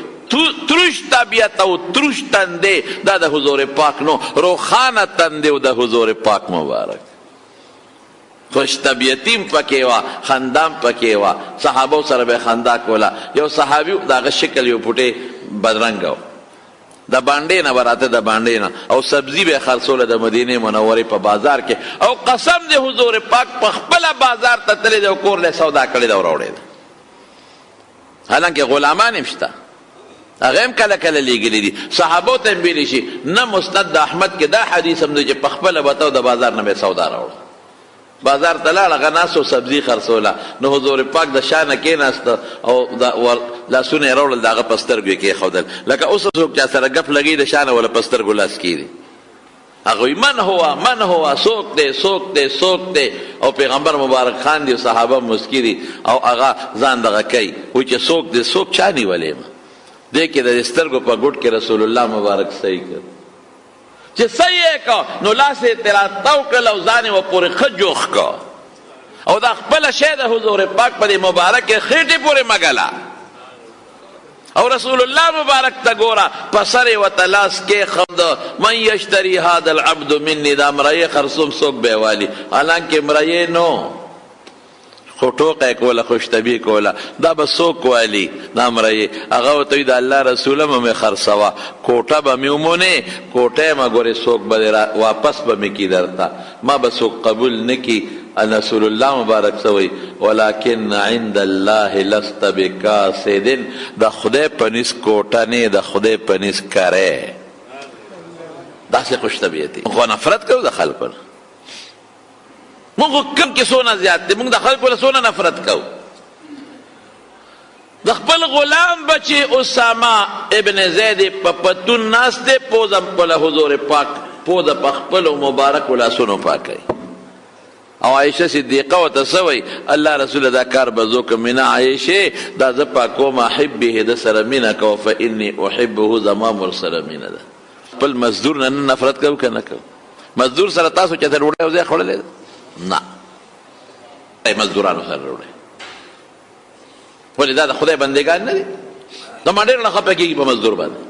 تروش طبیعت او تروش تندې دا د حضور پاک نو روخانه تندې او د حضور پاک مبارک خوش طبیعتیم پکې وه خندام پکې وه صحابو سره به خندا کوله یو صحابي د هغه شکل یو پوټې بدرنګه و د بانډې نه به راته د بانډې نه او سبزي به یې خرڅوله د مدینې منورې په بازار کې او قسم د حضور پاک په خپله بازار ته تللی دی او کور له سودا کړې ده او راوړې ده حالانکې غلامان هم شته هغه هم کله کله لیږلي دي صحابو ته هم ویلی شي نه مسند د احمد کې دا حدیث هم دی چې په خپله به ته د بازار نه به سودا راوړه بازار ته لاړ هغه ناستو سبزي خرڅوله نو حضور پاک د شا نه کېناسته او لاسونه یې راوړل د هغه په سترګو یې کېښودل لکه اوس څوک چا سره ګپ لګي د شا نه وله په سترګو لاس کېږدي هغوی من هو څوک دی څوک دی څوک دی او پیغمبر مبارک خان دی صحابه مسکي دي او هغه ځان دغه کوي وایي چې څوک دی څوک چا نیولی یم دې کې د سترګو په ګوټ کې رسول الله مبارک صحیح کړ چې صحیح یې کو نو لاس یې ترا تاو کړل او ځان یې ورپورې ښه جوخ کو او دا خپله شی د حضور پاک په دې مبارکې خېټې پورې مګله او رسول الله مبارک ته ګوره په سر یې ورته لاس کېښود من یشتري هذا العبد مني دا مریې خرڅوم څوک به یې والي حالانکې مریې نو خو ټوقه یې کوله خوشطبي کوله دا به څوک والي دا مریې هغه ورته وایي د الله رسوله به مې خرڅوه کوټه به مې ومونې کوټه یې مه ګورې څوک به واپس به مې کي درته ما به څوک قبول نه کي رسول الله مبارک سوی ولكن عند الله لست بکاسد د خدای په نس کوټه نه د خدای په نس کاره داسې خوش طبیعتي خو نفرت کوو د خلکو نه موږ کم کې څونه زیات دی موږ د خلکو له څونه نفرت کوو د خپل غلام بچی اسامه ابن زید په پتون ناست دی پوزه په حضور پاک پوزه په خپلو مبارکو لاسونو پاکوي او عائشه صدیقه ورته څه وایي الله رسول دا کار به زه وکړم نه عایشې دا زه پاکوم احبه د سره مینه کوه فاني احبه زما ورسره مینه ده خپل مزدور نه نفرت کوو که نه کوو مزدور سره تاسو چې ته ډوډۍ یو ځای خوړلې ده نه مزدورانو سره ډوډۍ ولې دا د خدای بندګان نه دي نو ما ډېر نه خفه کېږي په مزدور باندې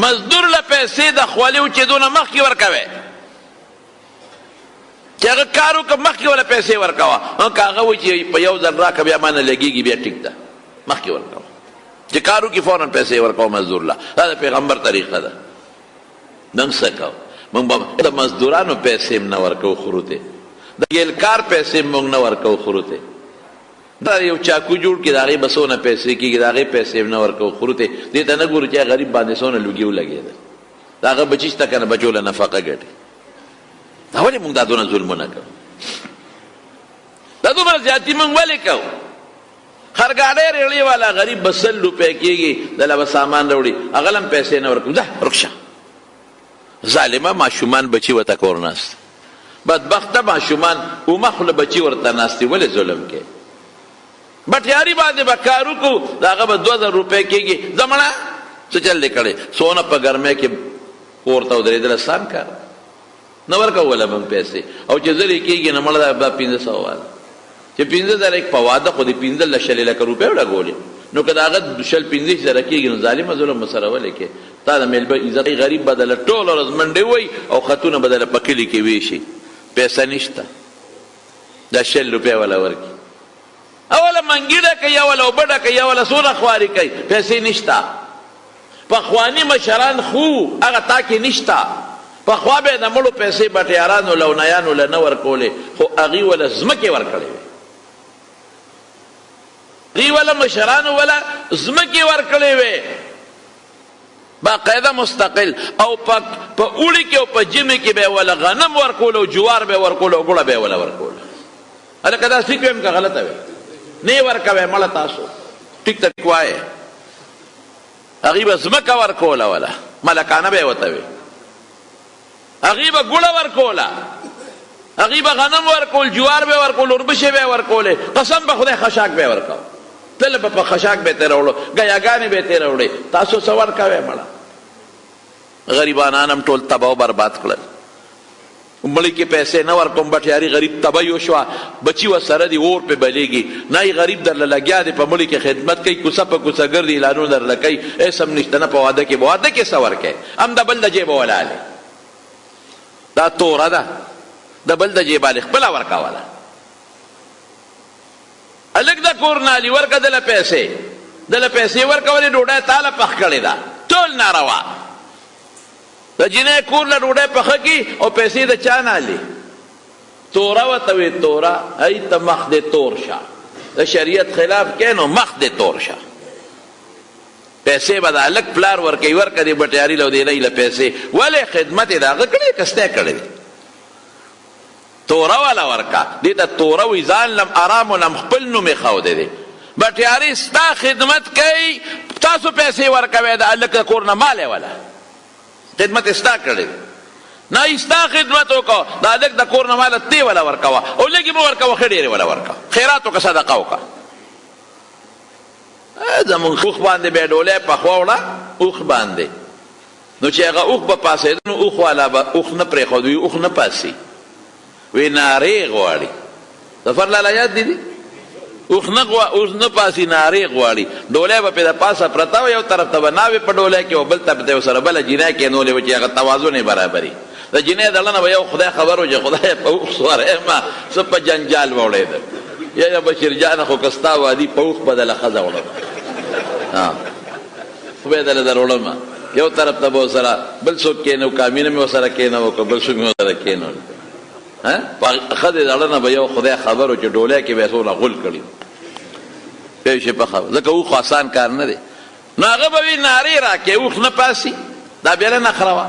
مزدور له پیسې د خولې وچېدونه مخکې ورکوې چې هغه کار وکړه مخکې وله پیسې ورکوه که هغه وایي چې په یو ځل راکړه بیا مانه لګېږي بیا ټیک ده مخکې ورکوه چې کار وکړي فوراً پیسې ورکوه مزدور له دا د پیغمبر طریقه ده موږ څه کوو موږ به د مزدورانو پیسې هم نه ورکوو خرو ته د ګیلکار پیسې هم موږ نه ورکوو خرو ته دا یو چاکو جوړ کړي د هغې به څونه پیسې کېږي د هغې پیسې هم نه ورکوو خرو ته دې ته نه ګورو چې غریب باندې څونه لوګي ولګېده د هغه بچي شته که نه بچو له نفقه ګټي دا ولې موږ دا دونه ظلمونه کوو دا دومره زیاتي موږ ولې کوو خرګاډۍ ریړۍ والا غریب به 100 روپۍ کېږي دله به سامان راوړي هغه له هم پیسې نه ورکوو ځه رخشه ظالمه ماشومان بچي ورته کور ناست بدبخته ماشومان اومه خوله بچي ورته ناستې ولې ظلم کوې بټیاري باندې به کار وکړو د هغه به 2000 روپۍ کېږي ځه مړه څه چل دې کړی څونه په ګرمۍ کې پورته ودرېدل اسان کار نه ورکوله موږ پیسې او چې زر یې کېږي نه مړه دا 500 واله چې 5,000 په واده خو دې 15 لکه روپۍ ولګولې نو که د هغه 15,000 کېږي نو ظالمه ظلم مسره ولې کې تا د میلبه عزت غریب بدله ټوله ورځ منډې وی او خطونه بدله په کلي کې ویشي پیسه نشته دا 100 روپۍ وله ورکړي اوله منګي ډکوي یا وله اوبه ډکوي یا وله څونه خواري کوي پیسې نشته پخواني مشران خو هغه تا کې نشته پخوا به د مړو پیسې بټیارانو لونیانو له نه ورکولې خو هغې وله ځمکې ورکړې وې هغې وله مشرانو وله ځمکې ورکړې وې باقاعده مستقل او په اوړي کې او په ژمي کې به یې وله غنم ورکول او جوار به یې ورکول او ګوړه به یې وله ورکول هلکه دا ټیک ویم که غلطه وې نه یې ورکوئ مړه تاسو ټیک ته ټیک وایې هغې به ځمکه ورکوله وله ملکانه به یې ورته وې هغې به ګوړه ورکوله هغې به غنم ورکول جوار به یې ورکول اوربشې به یې ورکولې قسم به خدای خشاک به یې ورکو تل به په خشاک به یې تېروړو ګیاګانې به یې تېروړې تاسو څه ورکوئ مړه غریبانان هم ټول تباه و برباد کړل مړي کې پیسې نه ورکوم بټیاري غریب تبه وشوه بچي ورسره دي اور پې بلیږي نه یې غریب درله لګیا دی په مړي کې خدمت کوي کوڅه په کوڅه ګرځي اعلانونه درله کوي هېڅ هم نشته نه په واده کې به واده کې څه ورکوې هم د بل د جیبه ولالې دا توره ده د بل د جیبالې خپله ورکوله هلک د کور نالي ورکه دله پیسې ورکولې ډوډۍ تاله پخ کړې ده ټول ناروا د جنۍ کور له ډوډۍ پخه کي او پیسې د چا نالي توره ورته وې توره ای ته مخ دې تور شه د شریعت خلاف کې نو مخ دې تور شه پیسې به د هلک پلار ورکوي ورکه دې بټیاري له دې له پیسې ولې خدمت یې د هغه کړی که ستی کړی دی توره والا ورکه دې ته توره وي ځان لم ارام ولم خپل نوم یې ښودی دی بټیاري ستا خدمت کوي تاسو پیسې ورکوئ د هلک د کور نه مال یې وله خدمت ستا کړی نه ستا خدمت وکړه د هلک د کور نه ماله تی وله ورکوه او لږې مه ورکوه ښه ډېرې وله ورکوه خیرات وکړه صدقه وکړه زمونږ اوښ باندې بیا ډولۍ پخوا وړه اوښ باندې نو چې هغه اوښ به پاسېده نو اوښ والا به اوښ نه پرېښود اوښ نه پاسي وی نارې غواړي ظفر لاله یاد دي اوښ نه پاسي نارې غواړي ډولۍ به پې د پاسه پرته وه یو طرف ته به ناوې په ډولۍ کې او بل طرف ته یې ورسره بله جینۍ کېنولې وه چې هغه توازن یې برابري د جینۍ دړنه به یو خدای خبر و چې خدای په اوښ سواری ما څه په جنجال به وړېده یا بشیر جانه خو که ستا وادي په اوښ به دله ښځه وړم خو به یې دله در وړمه یو طرف ته به ورسره بل څوک کېنو کامینه مې ورسره کېنو که بل څوک مې ورسره کېنول ښځې دړنه به یو خدای خبر و چې ډولۍ کې به یې څونه غول کړي پوه شې په خبره ځکه اوښ آسان کار نه دی نو هغه به وي نارې راکې اوښ نه پاسي دا بیا نخره وه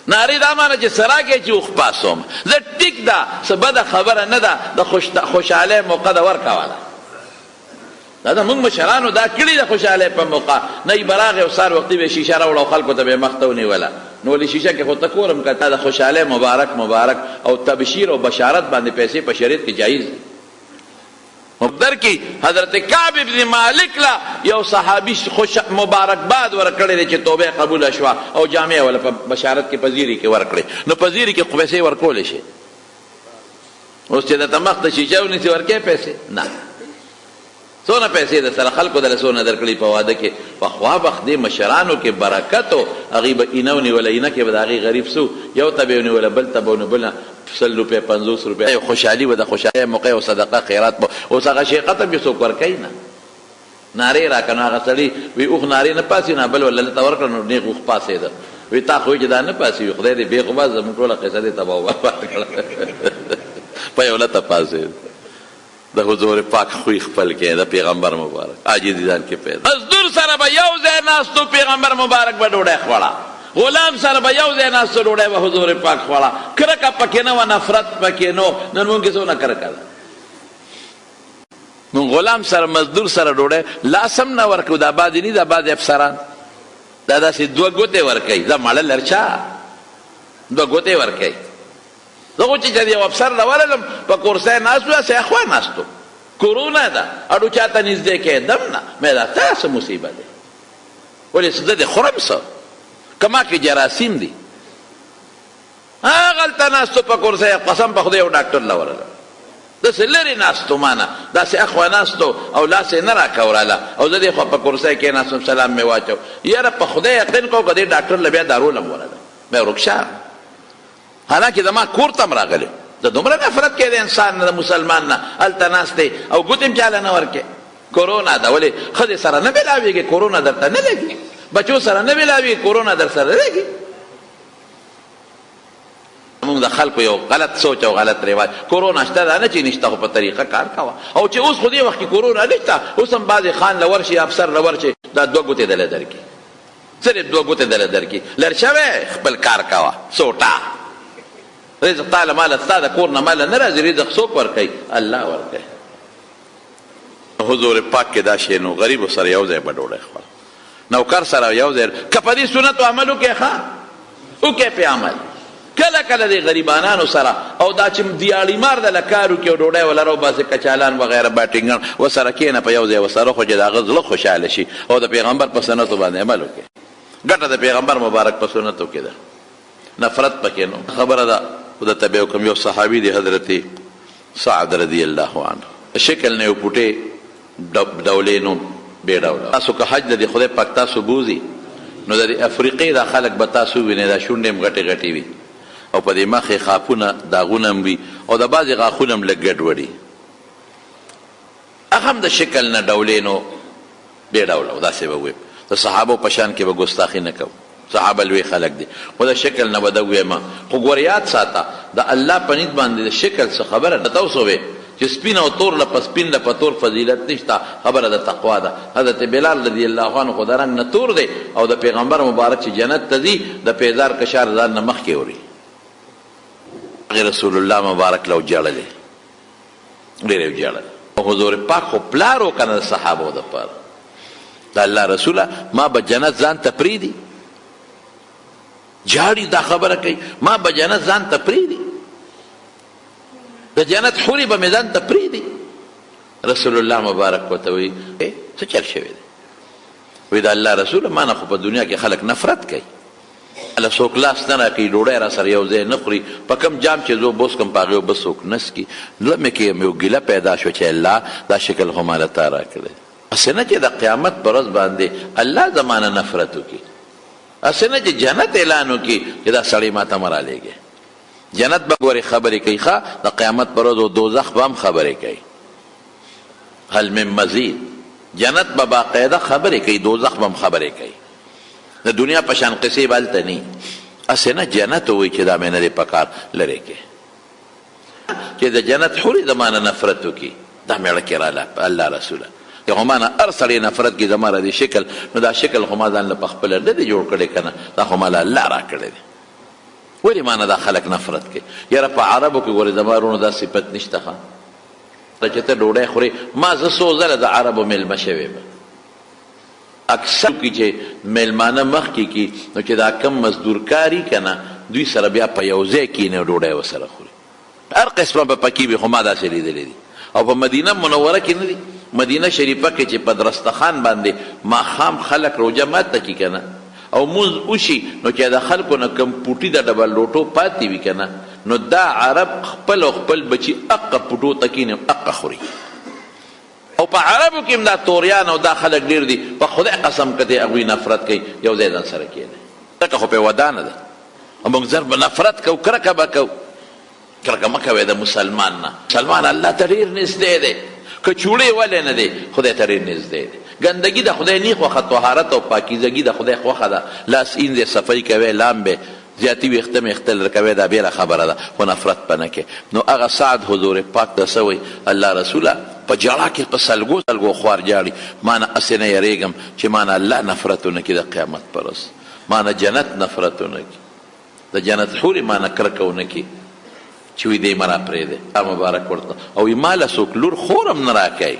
نارې دا معنی چې څه راکې چې اوښ پاسوم زه ټیک ده څه بده خبره نه ده د خوشحالۍ موقع ده ورکوله دا د موږ مشرانو دا کړي د خوشحالۍ په موقع نه یې به راغی او سهار وختي به یې شیشه راوړه او خلکو ته به یې مخ ته ونیوله نو ولې شیشه کې خو ته کورم که تا د خوشحالۍ مبارک او تبشیر او بشارت باندې پیسې په شریعت کې جایز دي در کی حضرت کعب ابن مالک لا یو صحابی مبارکباد ورکړی دی چې توبه قبول شوه او جامع ولا په بشارت کې پذیری کې ورکړي نو پذیری کې خو پیسې ورکولی شي اوس چې درته مخ ته شیشه ونیسي ورکوې پیسې نه څونه پیسې د سره خلکو دله څونه درکړي په واده کې پخوا وخت دې مشرانو کې برکت و هغې به اینه ونیوله اینه کې به د هغې غریب سو یو ته به یې ونیوله بل ته به ونیوله 100 روپۍ 50 روپۍ خوشحالي به د خوشحالۍ موقع او صدقه خیرات به اوس هغه شیقه ته بې څوک ورکوي نه نارې راکړه نو هغه سړي وی اوښ نارې نه پاسي نه بل وله ته ورکړه نو نیغ اوښ پاسېده وی تا خو چې دا نه پاسي وي خدای دې بې خو بس زموږ ټوله قصه دې تباه وبرباد کړه په یو لته پاسېد د حضور پاک خوی خپل کې د پیغمبر مبارک عاجزي ځان کې پیدا مزدور سره به یو ځای ناستو پیغمبر مبارک به ډوډۍ خوړه غلام سره به یو ځای ناستو ډوډۍ به حضور پاک خوړه کرکه پکې نه وه نفرت پکې نه نن مونږ کې څونه کرکه ده مونږ غلام سره مزدور سره ډوډۍ لاس هم نه ورکوو دا بعضې نه دا بعضې افسران دا داسې 2 ګوتې ورکوي زه مړه لرچا 2 ګوتې ورکوي زه خو چې یو افسر راورلم په کورسۍ ناست و داسې اخوا ناستو کورونا ده اډو چاته نږدې کېدم نه مې دا تا څه مصیبت دی ولې زه دې خورم څه که ما کې جراثیم دي هغلته ناستو په کورسۍ قسم په خدای یو ډاکټر راورلم داسې لرې ناستو ما نه داسې اخوا ناستو او لاس یې نه راکوراله او زه دې خوا په کورسۍ کې ناستم سلام مې واچو یاره په خدای یقین کو که دې ډاکټر له بیا دارولم ورله مې ورکشه حالانکه زما کور ته م راغلی د دومره نفرت کې د انسان نه د مسلمان نه هلته ناست دی او ګوتې م چاله نه ورکې کورونا ده ولې ښځې سره نه میلاوېږي کورونا درته نه لګي بچو سره نه میلاوېږي کورونا در سره لګي موږ د خلکو یو غلط سوچ او غلط رواج کورونا شته ده نه چې نشته خو په طریقه کار کوه او چې اوس خو دې وخت کې کورونا نشته اوس هم بعضې خان له ورشي افسر له ورشي دا 2 ګوتې دله درکړي صرف 2 ګوتې دله درکړي لر شوی خپل کار کوه سوټه رزق تعالی مال ستا د کور نه مال نه راځي رزق څوک ورکوي الله ورکوي حضور پاک کې دا شی نو غریبو سره یو ځای به ډوډۍ خوړه نوکر سره یو ځای که په دې سنتو عمل وکړې ښه وکړې پې عمل کله کله د غریبانانو سره او دا چې دیاړي مار د لکار وکړي او ډوډۍ ولره وباسې کچالان وغیره باټینګن ورسره کښېنه په یو ځای ورسره خو چې د هغه زړه خوشحاله شي او د پیغمبر په سنتو باندې عمل وکړي ګټه د پیغمبر مبارک په سنتو کې ده نفرت پکې نو خبره ده خدا تبعو کم یو صحابی دی حضرت سعد رضی اللہ عنہ شکل نے پوٹے دولے نو بے دولا تاسو که حج دی خدای پاک تاسو بوزی نو د افریقې دا خلک به تاسو وینئ دا شونډې هم غټې غټې وي او په دې مخ یې خاپونه داغونه هم وي او د بعضې غاښونه هم لږ ګډوډي هغه هم د شکل نه ډولې نو بې ډوله او داسې به ویم د صحابو په شان کې به ګستاخي نه کوو صحابه لوی خلق دي خو د شکل نه به ده ویمه خو ګوره یاد ساته د الله په نیت باندې د شکل څه خبره ده ته وسوې چې سپین او تور له په سپین له په تور فضیلت نشته خبره د تقوا ده حضرت بلال رضی الله عنه خو د رنګ نه تور دی او د پیغمبر مبارک چې جنت ته ځي د پیزار کشار ځان نه مخکې وړي رسول الله مبارک له وجاړلې ډېر یې وجاړل او حضور پاک خو پلار و که نه د صحابو دپاره د الله رسوله ما به جنت ځان ته پرېږدي جاړي دا خبره کوي ما به جنت ځان ته پرېږدي د جنت حورې به مې ځان ته پرېږدي رسول الله مبارک ورته وایي څه چل شوی دی وایي د الله رسوله ما نه خو په دنیا کې خلک نفرت کوي الله څوک لاس نه راکوي ډوډۍ را سره یو ځای نه خوري په کوم جام چې زه بوس کوم په هغې اوبه څوک نه څکي زړه مې کې یو ګیله پیدا شوه چې الله دا شکل خو ماله تا راکړی هسې نه چې د قیامت په ورځ باندې الله زما نه نفرت وکړي هسې نه چې جنت اعلان وکړي چې دا سړی ما ته مه رالیږي جنت به ګورې خبرې کوي ښه د قیامت په ورځ او دوزخ به هم خبرې کوي هل من مزید جنت به باقاعده خبرې کوي دوزخ به هم خبرې کوي د دنیا په شان قصې به هلته نه هسې نه جنت ووایي چې دا مې نه دی پکار لرې کې چې د جنت حورې زما نه نفرت وکړي دا مېړه کې راله الله رسوله که خو ما نه هر سړی نفرت کړي زما را دې شکل نو دا شکل خو ما ځان له پخپله نه دی جوړ کړی که نه دا خو ما له الله را کړی دی ولې ما نه دا خلک نفرت کوي یاره په عربو کې ګورې زما وروڼو دا صفت نشته ښه چې ته ډوډۍ خورې ما زه څو ځله د عربو میلمه شوی به اکثر کې چې میلمانه مخکې کي نو چې دا کم مزدور کاري که نه دوی سره بیا په یو ځای کښېني ډوډۍ ورسره خوري هر قسمه به پکې وي خو ما داسې لیدلی دي او په مدینه منوره کې نه دي مدینه شریفه کې چې په درستخان باندې ماښام خلک روژه ماته کي که نه او مونځ وشي نو چې د خلکو نه کم پوټي د ډبل لوټو پاتې وي که نه نو دا عرب خپل او خپل بچي اقه پوټو ته کښېني اقه خوري او په عربو کې هم دا توریان او دا خلک ډېر دي په خدای قسم که دی هغوی نفرت کوي یو ځای ځان سره کښېني ځکه خو پې ودانه ده او موږ زر به نفرت کوو کرکه به کوو کرکه مه کوئ د مسلمان نه مسلمان الله ته ډېر نږدې دی که چوړې ولې نه دی خدای ته ډېر نږدې دی ګندګي د خدای نه خوښه طهارت او پاکیزګي د خدای خوښه ده لاس اینځې صفایي کوئ لامبې زیاتي ویښته میښته لر کوئ دا بېله خبره ده خو نفرت به نه کوې نو هغه سعد حضور پاک ته څه وایي الله رسوله په جړا کې په سلګو سلګو خوار جاړي ما نه هسې نه یېرېږم چې ما نه الله نفرت ونه کړي د قیامت پر ورځ ما نه جنت نفرت ونه کړي د جنت حورې ما نه کرکه ونه کړي چې وي دی مه را پرېږدې مبارک ورته او وي ما له څوک لور خور هم نه راکوي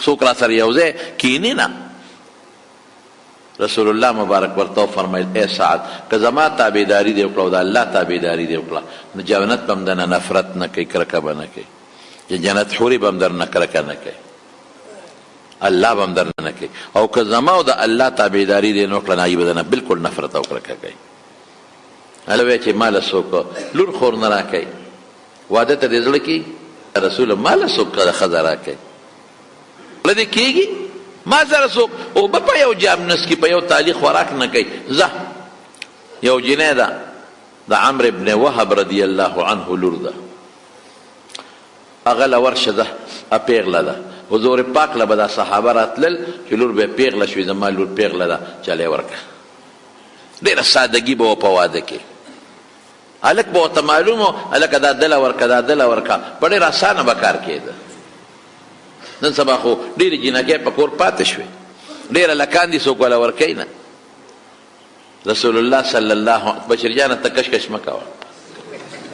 څوک را سره یو ځای کښېني نه رسول الله مبارک ورته وفرمیل ای سعد که زما تابعداري دې وکړه او د الله تابعداري دې وکړه نو جنت به هم درنه نفرت نه کوي کرکه به نه کوي جنت حورې به هم درنه کرکه نه کوي الله به هم درنه نه کوي او که زما او د الله تابعداري دې نه وکړه نو هغوی به درنه بلکل نفرت او کرکه کوي هله وایي چې ما له څوک لور خور نه راکوي واده ته دې زړه کېږي رسوله ما له څوک ښځه راکوي زړه دې کېږي ما سره څوک اوبه په یو جام نسکي په یو تالي خوراک نه کوي زه یو جنۍ ده د عمرو بن وهب رضی الله عنه لور ده هغه له ورشه ده پیغله ده حضور پاک له به دا صحابه راتلل چې لور به پیغله شوي زما لور پیغله ده چلی ورکړه ډېره سادګي به وه په واده کې هلک به ورته معلوم و هلکه دا دله ورکه دا دله ورکه په ډېر اسانه به کار کېده نن سبا خو ډېرې جینکۍ په کور پاتې شوې ډېره لکان دي څوک وله ورکوي نه رسول الله صلی الله بشر جانه ته کشکش مه کوه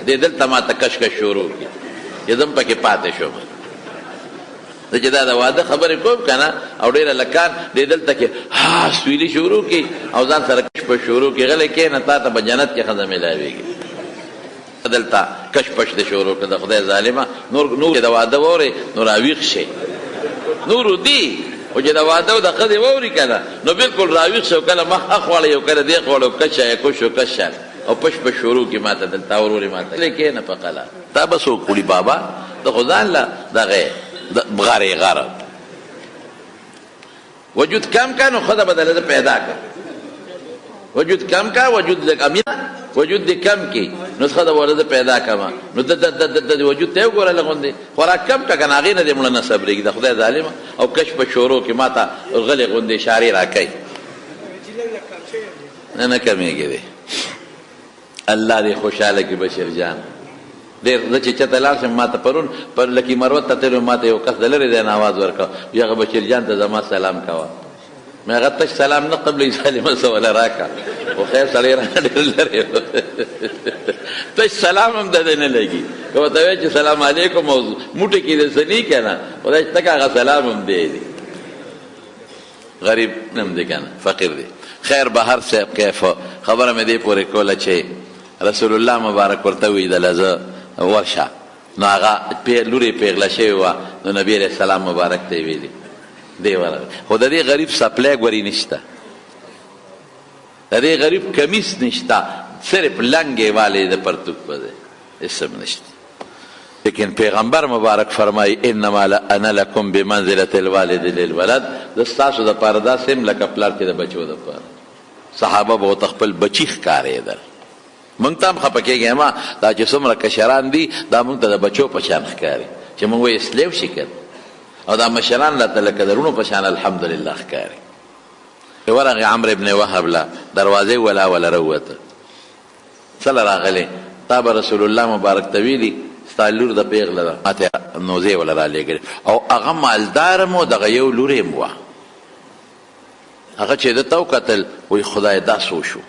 دې دلته ما ته کشکش شروع کړي چې زه هم پکې پاتې شوم زه چې دا د واده خبرې کوم که نه او ډېره لکان دې دلته کې سویلي شروع کړي او ځان سره کشپش شروع کړي غلی کښېنه تا ته به جنت کې ښځه میلاوېږي دلته کشپش دې شروع کړه د خدای ظالمه نور د واده واورې نو راویښ شي نورو دي او چې د واده او د ښځې واوري که نه نو بلکل راویښ شي او کله مخ اخواړه یو کله دې خواړه کشه یا کش و کشه او پش پش شروع کړي ما ته دلته ورورې ما ته کښېنه په قلا تا به څوک وړي بابا د خو ځان له دغه غارې غاره وجود کم که نو ښځه به دله پیدا کړه وجود کم که وجود لږ امیر وجود دې کم کی نو ښځه به ولده پیدا کړمه نو د وجود ته یې وګوره لغوندې خوراک کم که که نه هغې نه دې مړه نه صبرېږي د خدای ظالمه او کش په شورو کې ما ته غلې غوندې اشارې راکوي نه کمیږي دی الله دې خوشحاله کړي بشیر جان ډېر زه چې چېرته لاړ شم ما ته پرون پر لکي مروت ته تللو ما ته یو کس د لرې دی نه آواز ورکړه وي هغه بشیر جان ته زما سلام کوه مې هغه تش سلام نه قبلې ظالمه څه وله راکړه خو خیر سړی رانه ډېر لرې تش سلام هم د ده نه لګي که ورته وایي چې سلام علیکم او موټې کې دې څه نی که نه خدای چې تک هغه سلام هم دی غریب هم دی که نه فقیر دی خیر بهر صاحب کیف خبره مې دې پورې کوله چې رسول الله مبارک ورته ویدله زه ورشه نو هغه لورې پیغله شوې وه نو نبي علیه السلام مبارک ته یې ویلي دی ورغی خو د دې غریب سپلی ګوري نشته د دې غریب کمیس نشته صرف لنګې والی د پرتوک په دی اسم نشته لیکن پیغمبر مبارک فرمایي انما انا لکم بمنزلة الوالد للولد زه ستاسو دپاره داسې یم لکه پلار چې د بچو دپاره صحابه به ورته خپل بچي ښکارېدل موږ ته هم خفه کېږي ما دا چې څومره کشران دي دا موږ ته د بچو په شان ښکاري چې موږ وایي سلیو شي که او دا مشران راته لکه د رونو په شان الحمدلله ښکاري ورغې عمرو ابن وهب له دروازې ولا راووته څه له راغلې تا به رسول الله مبارک ته ویلي ستا لور د پیغله ده ما ته نوزې وله رالیږلې او هغه مالدار هم و دغه یو لور یې هم وه هغه چې ده ته وکتل وایي خدای دا څه وشو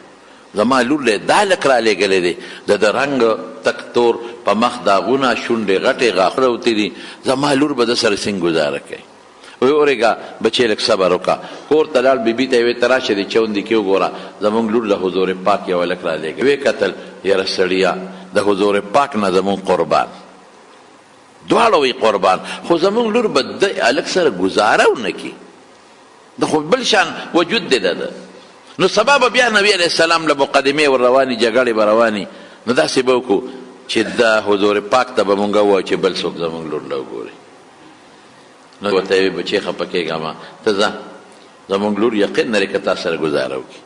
زما لور له دا لک را لېږلی دی د د رنګ تک تور په مخ داغونه شونډې غټې غاښونه وتې دي زما لور به د سره څنګه ګزاره کوي وی اورېږه بچې لږ صبر وکړه کور ته لاړ بیبي ته یې وې ته راشه دې چوندې کې وګوره زمونږ لور له حضور پاک یو هلک را لېږي ویې کتل یاره سړیه د حضور پاک نه زمونږ قربان دواړه وی قربان خو زمونږ لور به د هلک سره ګزاره ونه کړي د خو بل شان وجود دی ده نو سبا به بیا نبي علیه السلام له مقدمې ور روانې جګړې به روانې نو داسې به وکړو چې د حضور پاک ته به مونږ ووایو چې بل څوک زمونږ لور له وګوري نو ورته یې وې بچې خفه کېږه ما ته ځه زمونږ لور یقین لري که تا سره ګزاره وکړي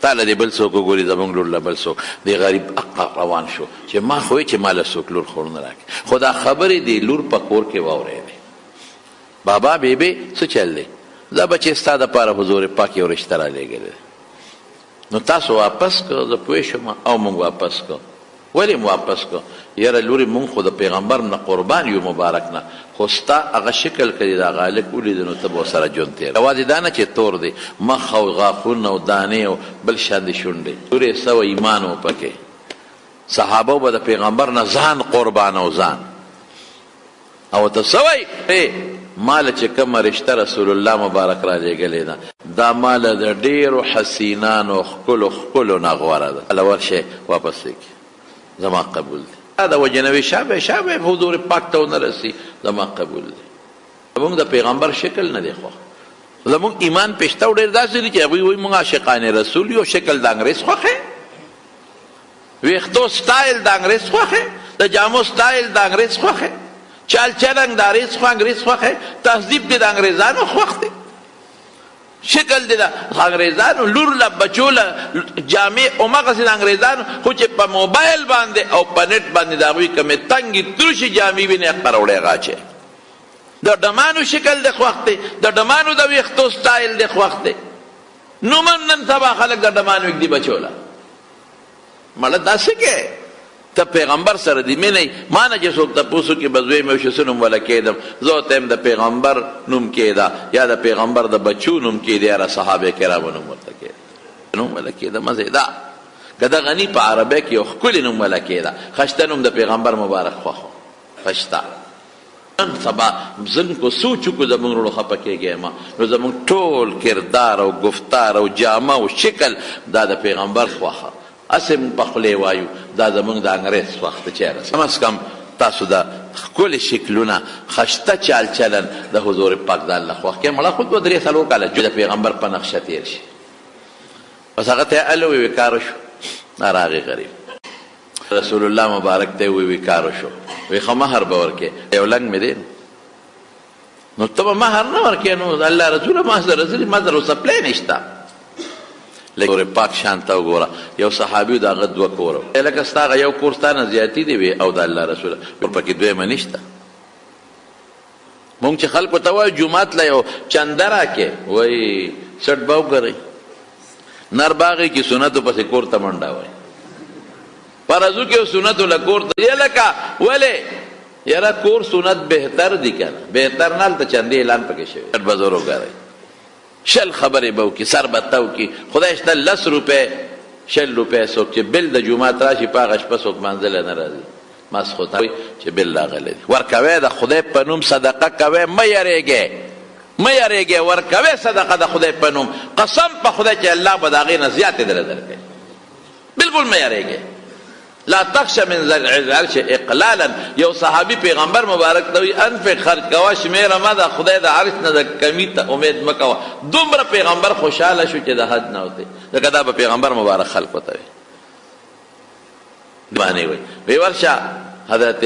تا له دې بل څوک وګوري زمونږ لور له بل څوک دې غریب اقا روان شو چې ما خو چې ما له څوک لور خور نه راکړي خو دا خبرې دې لور په کور کې واورېدې بابا بیبي څه چل دی زه بچې ستا دپاره حضور پاک یو رشته را لېږلی نو تاسو واپس که زه پوه شم او مونږ واپس که ولې مو واپس که یاره لورې مونږ خو د پیغمبر نه قربان یو مبارک نه خو ستا هغه شکل که دې د هغه هلک ولیده نو ته به ورسره ژوند تېر یوازې دا نه چې تور دی مخ او غاښونه او دانې او بل شان دي شونډې لورې سوه ایمان و پکې صحابه به د پیغمبر نه ځان قربان او ځان او ته سوی مال چې کومه رشته رسول الله مبارک را لېږلې ده دا مال د ډېرو حسینانو ښکلو نه غوره ده هله ورشئ واپس یې کړي زما قبول دی دا د وجنوي شابه حضور پاک ته ونه رسي زما قبول دی زمونږ د پیغمبر شکل نه دی خوښ زمونږ ایمان پېشته او ډېر داسې دي چې هغوی وایي مونږ عاشقان رسول یو شکل د انګریز خوښ ویښتو سټایل د انګریز خوښ د جامو سټایل د انګریز خوښ چال چلنګ د انګریز خوښ تهذیب دی د انګریزانو خوښ دی شکل دی د انګریزانو لور له بچو له جامې همغسې د انګریزانو خو چې په موبایل باندې او په نټ باندې د هغوی کومې تنګې تروشې جامې وینې هغه راوړی غاچې د ډمانو شکل دی خوښ دی د ډمانو د ویښتو سټایل دی خوښ دی نو من نن سبا خلک د ډمانو اږدي بچو له مړه داسې کې ته پیغمبر سره دی مینه ما نه چې څوک تپوس وکړي به زوی مې وشي څه نوم وله کېدم زه ورته یم د پیغمبر نوم کېده یا د پیغمبر د بچو نوم کېده یا صحابه کرامو نوم ورته کېده نوم وله کېده مزې ده که د غني په عربۍ کې یو ښکلې نوم وله کېده خشته نوم د پیغمبر مبارک خوښ خشته نن سبا زن کو سوچ وکړو زمونږ وروڼو خفه کېږی ما نو زمونږ ټول کردار او گفتار او جامه او شکل دا د پیغمبر خوښه اسم په خولې وایو دا زمونږ د انګریز وخت چېرې کم از کم تاسو د ښکلې شکلونه خشته چال چلن د حضور پاک د الله خوښ کې مړه خو دوه درې څلور کاله د پیغمبر په نقشه تېر شي بس هغه ته یې الوی وکاره شو راغی غریب رسول الله مبارک ته یې وکاره شو وی خو مهر به ورکې یو لنګ مې دی نو ته به مهر نه ورکې نو الله رسوله ما سره مهر اوس پلی نشته حضور پاک شان ته وګوره یو صحابي د هغه دوه کوره لکه ستا هغه یو کور ستا نه زیاتي دی وی او د الله رسوله پکې دویمه نشته مونږ چې خلکو ته وایو جومات له یو چنده راکې وایي سټ به وګورئ نر باغې کې سنتو پسې کور ته منډه وایي فرضو کې سنتو له کور ته یې لکه ولې یاره کور سنت بهتر دی که نه بهتر نه هلته چندې اعلان پکې شوی سټ به زور وګورئ شل خبرې به وکړي سر به ته وکړي خدای شته 10 روپۍ 60 روپۍ څوک چې بل د جومات راشي په هغه شپه څوک منزله نه راځي ماسخوتن چې بل راغلی دی ورکوی د خدای په نوم صدقه کوی مه یریږئ ورکوی صدقه د خدای په نوم قسم په خدای چې الله به د هغې نه زیاتې دله درکوي بلکل مه یریږئ لا تخش من ذل العرش اقلالا یو صحابي پیغمبر مبارک ته وی انفق خرج کوه شمیره مه د خدای د عرش نه د کمی ته امید مه کوه دومره پیغمبر خوشحاله شو چې د حج نه وتی ځکه دا به پیغمبر مبارک خلقو ته وی باندې وی ورشه حضرت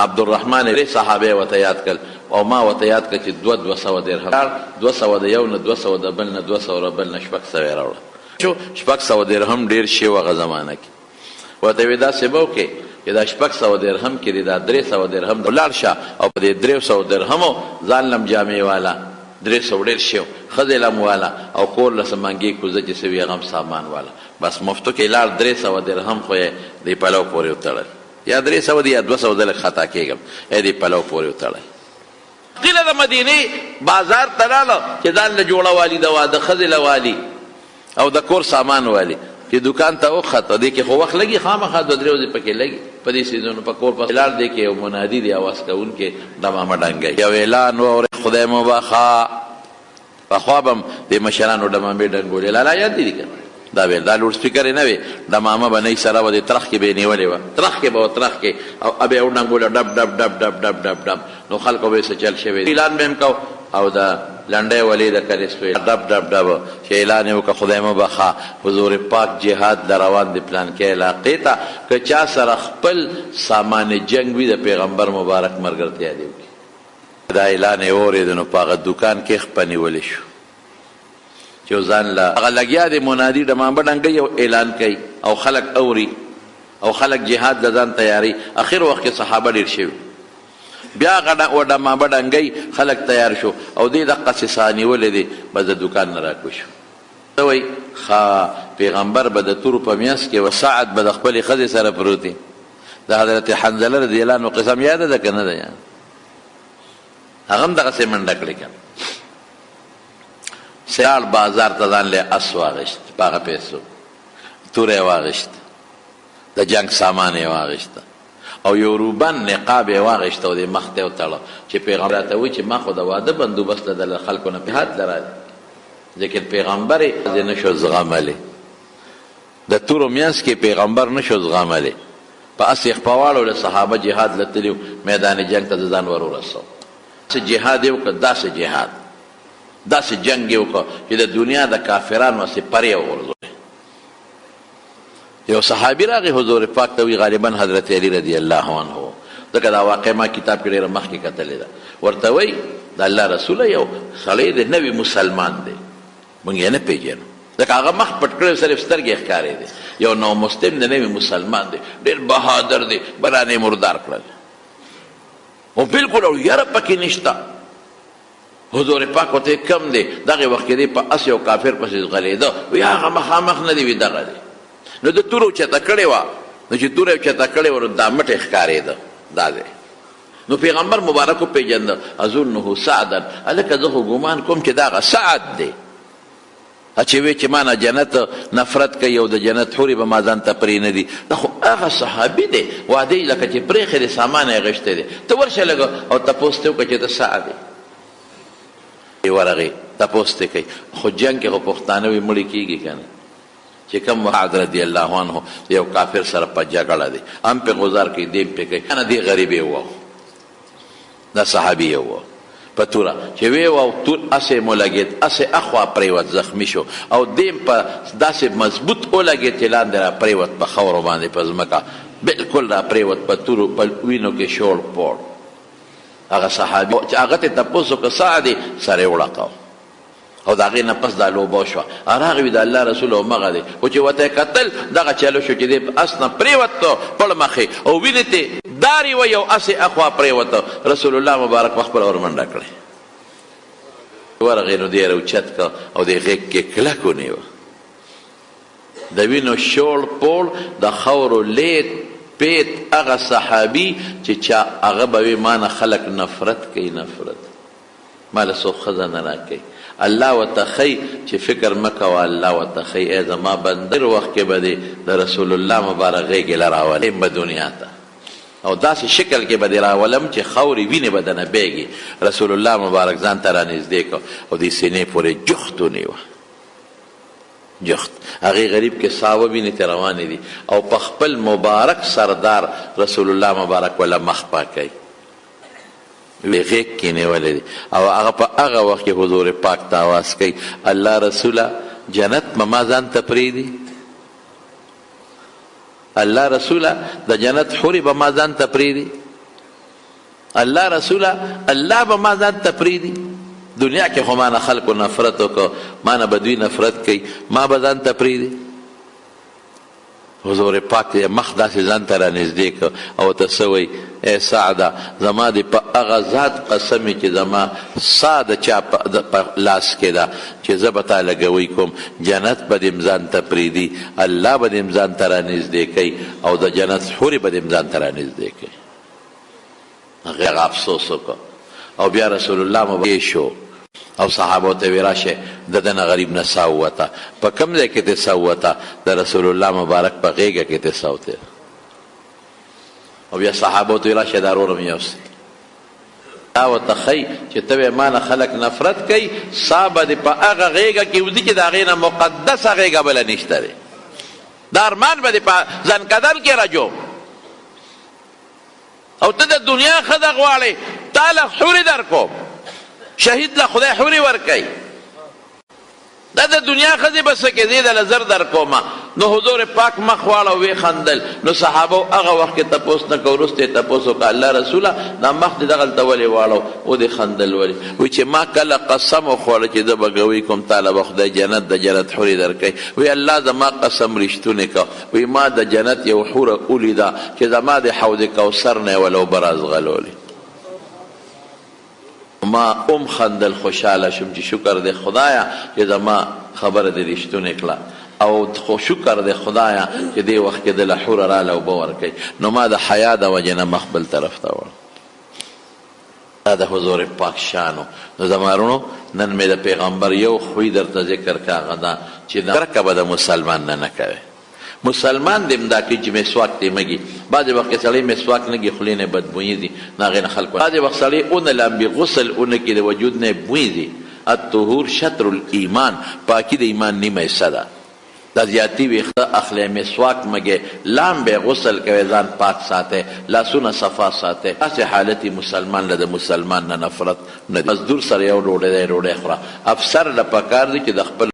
عبدالرحمن صحابه ورته یاد کړل او ما ورته یاد کړ چې 200 درهم 200 د یو نه 200 د بل نه 200 د بل نه 600 یې راوړه 600 درهم ډېر شی و هغه زمانه کې ورته وی داسې به وکړې چې دا 600 درهم کې دی دا 300 درهم ولاړ شه او په دې 300 درهمو ځان لم جامې والا 300 ډېر شی ښځې لم والا او کور له څه منګې کوزه چې څه وي هغه هم سامان والا بس مفتو کې لاړ 300 درهم خو یې دې پلو پورې وتړل یا 300 دی یا 200 دلک خطا کېږم دې پلو پورې وتړل قیله د مدینې بازار ته لاړه چې ځان له جوړه والي د واده ښځې له والي او د کور سامان والی چې دکان ته وخته دې کې خو وخت لګي خامخا 2-3 ورځې پکې لګي په دې سیزونو په کور په لار دی کې یو منادي دی اواز کوونکی ډمامه ډنګوي یو اعلان واورې خدای مو بخا پخوا به هم د مشرانو ډمامې ډنګولې لالا یاد دي که دا ویل دا لوډ سپیکر یې نه وې ډمامه به نه سره به د ترخ کې به یې نیولې وه ترخ کې به ترخ کې او به یې وډنګوله ډب ډب ډب ډب ډب ډب ډب نو خلکو به یې څه چل شوی اعلان به هم کو او دا لنډۍ ولې د کلیسوی ډب ډب ډب چې اعلان یې وکړه خدای مو بخا حضور پاک جهاد د روان د پلان کې علاقې ته که چا سره خپل سامان جنگ وي د پیغمبر مبارک ملګرتیا دې وکړي دا اعلان یې واورېد نو په هغه دوکان کې خپه نیولی شو چې ځان له هغه لګیا دی منادي ډمامه ډنګوي او اعلان کوي او خلک اوري او خلک جهاد د ځان تیاري اخر وخت کې صحابه ډېر شوي بیا هغه ډمامه ډنګوي خلک تیار شو او دې دقسې ساه نیولې دی به د دوکان نه راکوي شو ته وایي پیغمبر به د تورو په میاس کې و سعد به د خپلې ښځې سره پروت دی د حضرت حنظله رضی الله عنه قصه م یاده ده که نه ده هغه هم دغسې منډه کړې که سیال بازار ته ځان لی اس واغشت په هغه پیسو توره یې واغشت د جنگ سامان یې واغشت او یو روبن نقاب یې واغشت او دې مخ ته یې وتړه چې پیغمبر راته وایي چې ما خو د واده بندوبست د خلکو نه جهاد له راځي لیکن پیغمبر یې نه شو زغملی د تورو منځ کې پیغمبر نه شو زغملی په اس یې خپهواړو له صحابه جهاد له تلي میدان جنگ ته د ځان ور ورسو داسې جهاد یې وکړه داسې جهاد داسې جنگ یې وکړه چې د دنیا د کافرانو هسې پرې وغورځوي یو صحابي راغی حضور پاک ته وی غالبا حضرت علی رضی الله عنه ځکه دا واقع ما کتاب کې ډېره مخکې کتلې ده ورته وایي د الله رسوله یو سړی دی نوی مسلمان دی موږ یې نه پېژنو ځکه هغه مخ پټ کړی صرف سترګې ښکارې دی یو نو مسلم دی نوی مسلمان دی ډېر بهادر دی برانې مردار کړل او بالکل او یاره پکې نشته حضور پاک ورته کم دی دغه وخت کې دی په اس یو کافر پسې ځغلېده وی هغه مخامخ نه دی وي دغه دی نو د تورو چته کړې وه نو چې توره چته کړې وه نو دا مټې ښکارېده دا دی نو پیغمبر مبارک وپېژنده اظنه سعدا هلکه زه خو ګمان کوم چې دا هغه سعد دی چې وی چې ما نه جنت نفرت کوي او د جنت حورې به ما ځان ته پرې نه دي دا خو هغه صحابي دی واده یې لکه چې پرېښی دی سامان یې اغېښتی دی ته ورشه لږه او تپوس ته وکړه چې ته سعد دی ورغې تپوس ته کوي خو جنګ کې خو پښتانه وي مړي کېږي که نه چې کوم وعد رضی الله عنه یو کافر سره په جګړه دی هم پې غزار کوي دیم پې کوي نه دې غریب یې ووه دا صحابي یې ووه په توره چې وی و تور اسې مو لګېد اسې اخوا پرېوت زخمي شو او دیم په داسې مضبوط ولګېد چې لاندې را پرېوت په خاورو باندې په ځمکه بالکل را پرېوت په تورو په وینو کې شوړ پوړ هغه صحابي چې هغه ته تپوس وکړه سعد یې سر یې وړقاو او د هغې نه پس دا لوبه وشوه راغی وي د الله رسول او مغه دی خو چې ورته یې کتل دغه چلو شو چې دی اس نه پرېوت پړ مخې او وینې ته دارې وه یو اسې اخوا پرېوته رسول الله مبارک په خپله ورمنډه کړې ورغې نو دی یې راوچت کړه او د غېږ کې کلک ونیوه د وینو شوړ پوړ د خاورو لید پیت هغه صحابي چې چا هغه به وي ما نه خلک نفرت کوي نفرت ما له څوک ښځه نه راکوي الله ورته ښیي چې فکر مه کوه الله ورته ښیي ای زما بندر وخت کې به دې د رسول الله مبارک غېږې له راولم به دنیا ته او داسې شکل کې به دې راولم چې خاورې وینې به دنه بیږي رسول الله مبارک ځان ته رانږدې کړه او دې سینې پورې جخت ونیوه جخت هغې غریب کې ساوه وینې ته روانې دي او په خپل مبارک سردار رسول الله مبارک وله مخ پاکوي وی غیږ کې نیولی دی او هغه په هغه وخت کې حضور پاک ته آواز کوي الله رسوله جنت به ما ځان ته پرېږدي الله رسوله د جنت حورې به ما ځان ته پرېږدي الله رسوله الله به ما ځان ته پرېږدي دنیا کې خو ما نه خلکو نفرت وکړو ما نه به دوی نفرت کوي ما به ځان ته پرېږدي حضور پاک یې مخ داسې ځان ته رانږدې کړه او ورته څه وایي ای سعده زما دې په هغه ذات قسم چې زما سا د چا په لاس کې ده چې زه به تا لګوی کوم جنت به دې ځان ته پرېږدي الله به دې ځان ته رانږدې کوي او د جنت حورې به دې ځان ته رانږدې کوي هغه افسوس وکړه او بیا رسول الله مبارک شو او صحابو ته وی راشه د دنه غریب نه سا ووته په کوم ځای کې ته سا ووته د رسول الله مبارک په غېږه کې ته سا وته او بیا صحابو ته وی راشه دا ورور مې یوسه دا ورته ښیي چې ته ما نه خلک نفرت کوي سا به دې په هغه غېږه کې وځي چې د هغې نه مقدسه غېږه بله نشته دی دا ارمان به دې په ځنکدن کې رجو او ته د دنیا ښځه غواړې تا له حورې در کوم شهید له خدای حورې ورکوي دا د دنیا ښځې به څه کې دې دله زر در کومه نو حضور پاک مخ واړه ویې خندل نو صحابو هغه وخت کې تپوس نه کو وروسته یې تپوس وکړه الله رسوله دا مخ دې دغلته ولې واړو و دې خندل ولې وایي چې ما کله قسم وخوړه چې زه به ګوی کوم تاله به خدای جنت د جنت حورې درکوي وایي الله زما قسم رښتونې که وایي ما د جنت یو حوره ولیده چې زما د حوض کوثر نه یې ولو به رازغلولې ما خندل خوشحاله شم چې شکر دې خدایا چې زما خبره دې رښتونې کړه او خو شکر دې خدایا چې دې وخت کې دله حوره راله اوبه ورکوي نو ما د حیا د وجې نه مخ بل طرف ته وړ دا د حضور پاک شانو نو زما وروڼو نن مې د پیغمبر یو خوی درته ذکر که هغه دا چې کرکه به د مسلمان نه کوي مسلمان دې امدا کوي چې مسواک دې مږي بعضې وخت کې سړی مسواک نه ږي خولې نه بدبویي ځي نو هغې نه خلک بعضې وخت سړی اونه لامبي غسل اونه کې د وجود نه بوی ځي الطهور شطر الایمان پاکي د ایمان نیمه حصه ده دا زیاتی ویخته اخلی مسواک مگه لامبه غسل کوي ځان پاک ساته لاسونه صفا ساته اسه حالتي مسلمان له مسلمان نه نفرت نه مزدور سره یو ډوډۍ خوره افسر له پکار دي چې د خپل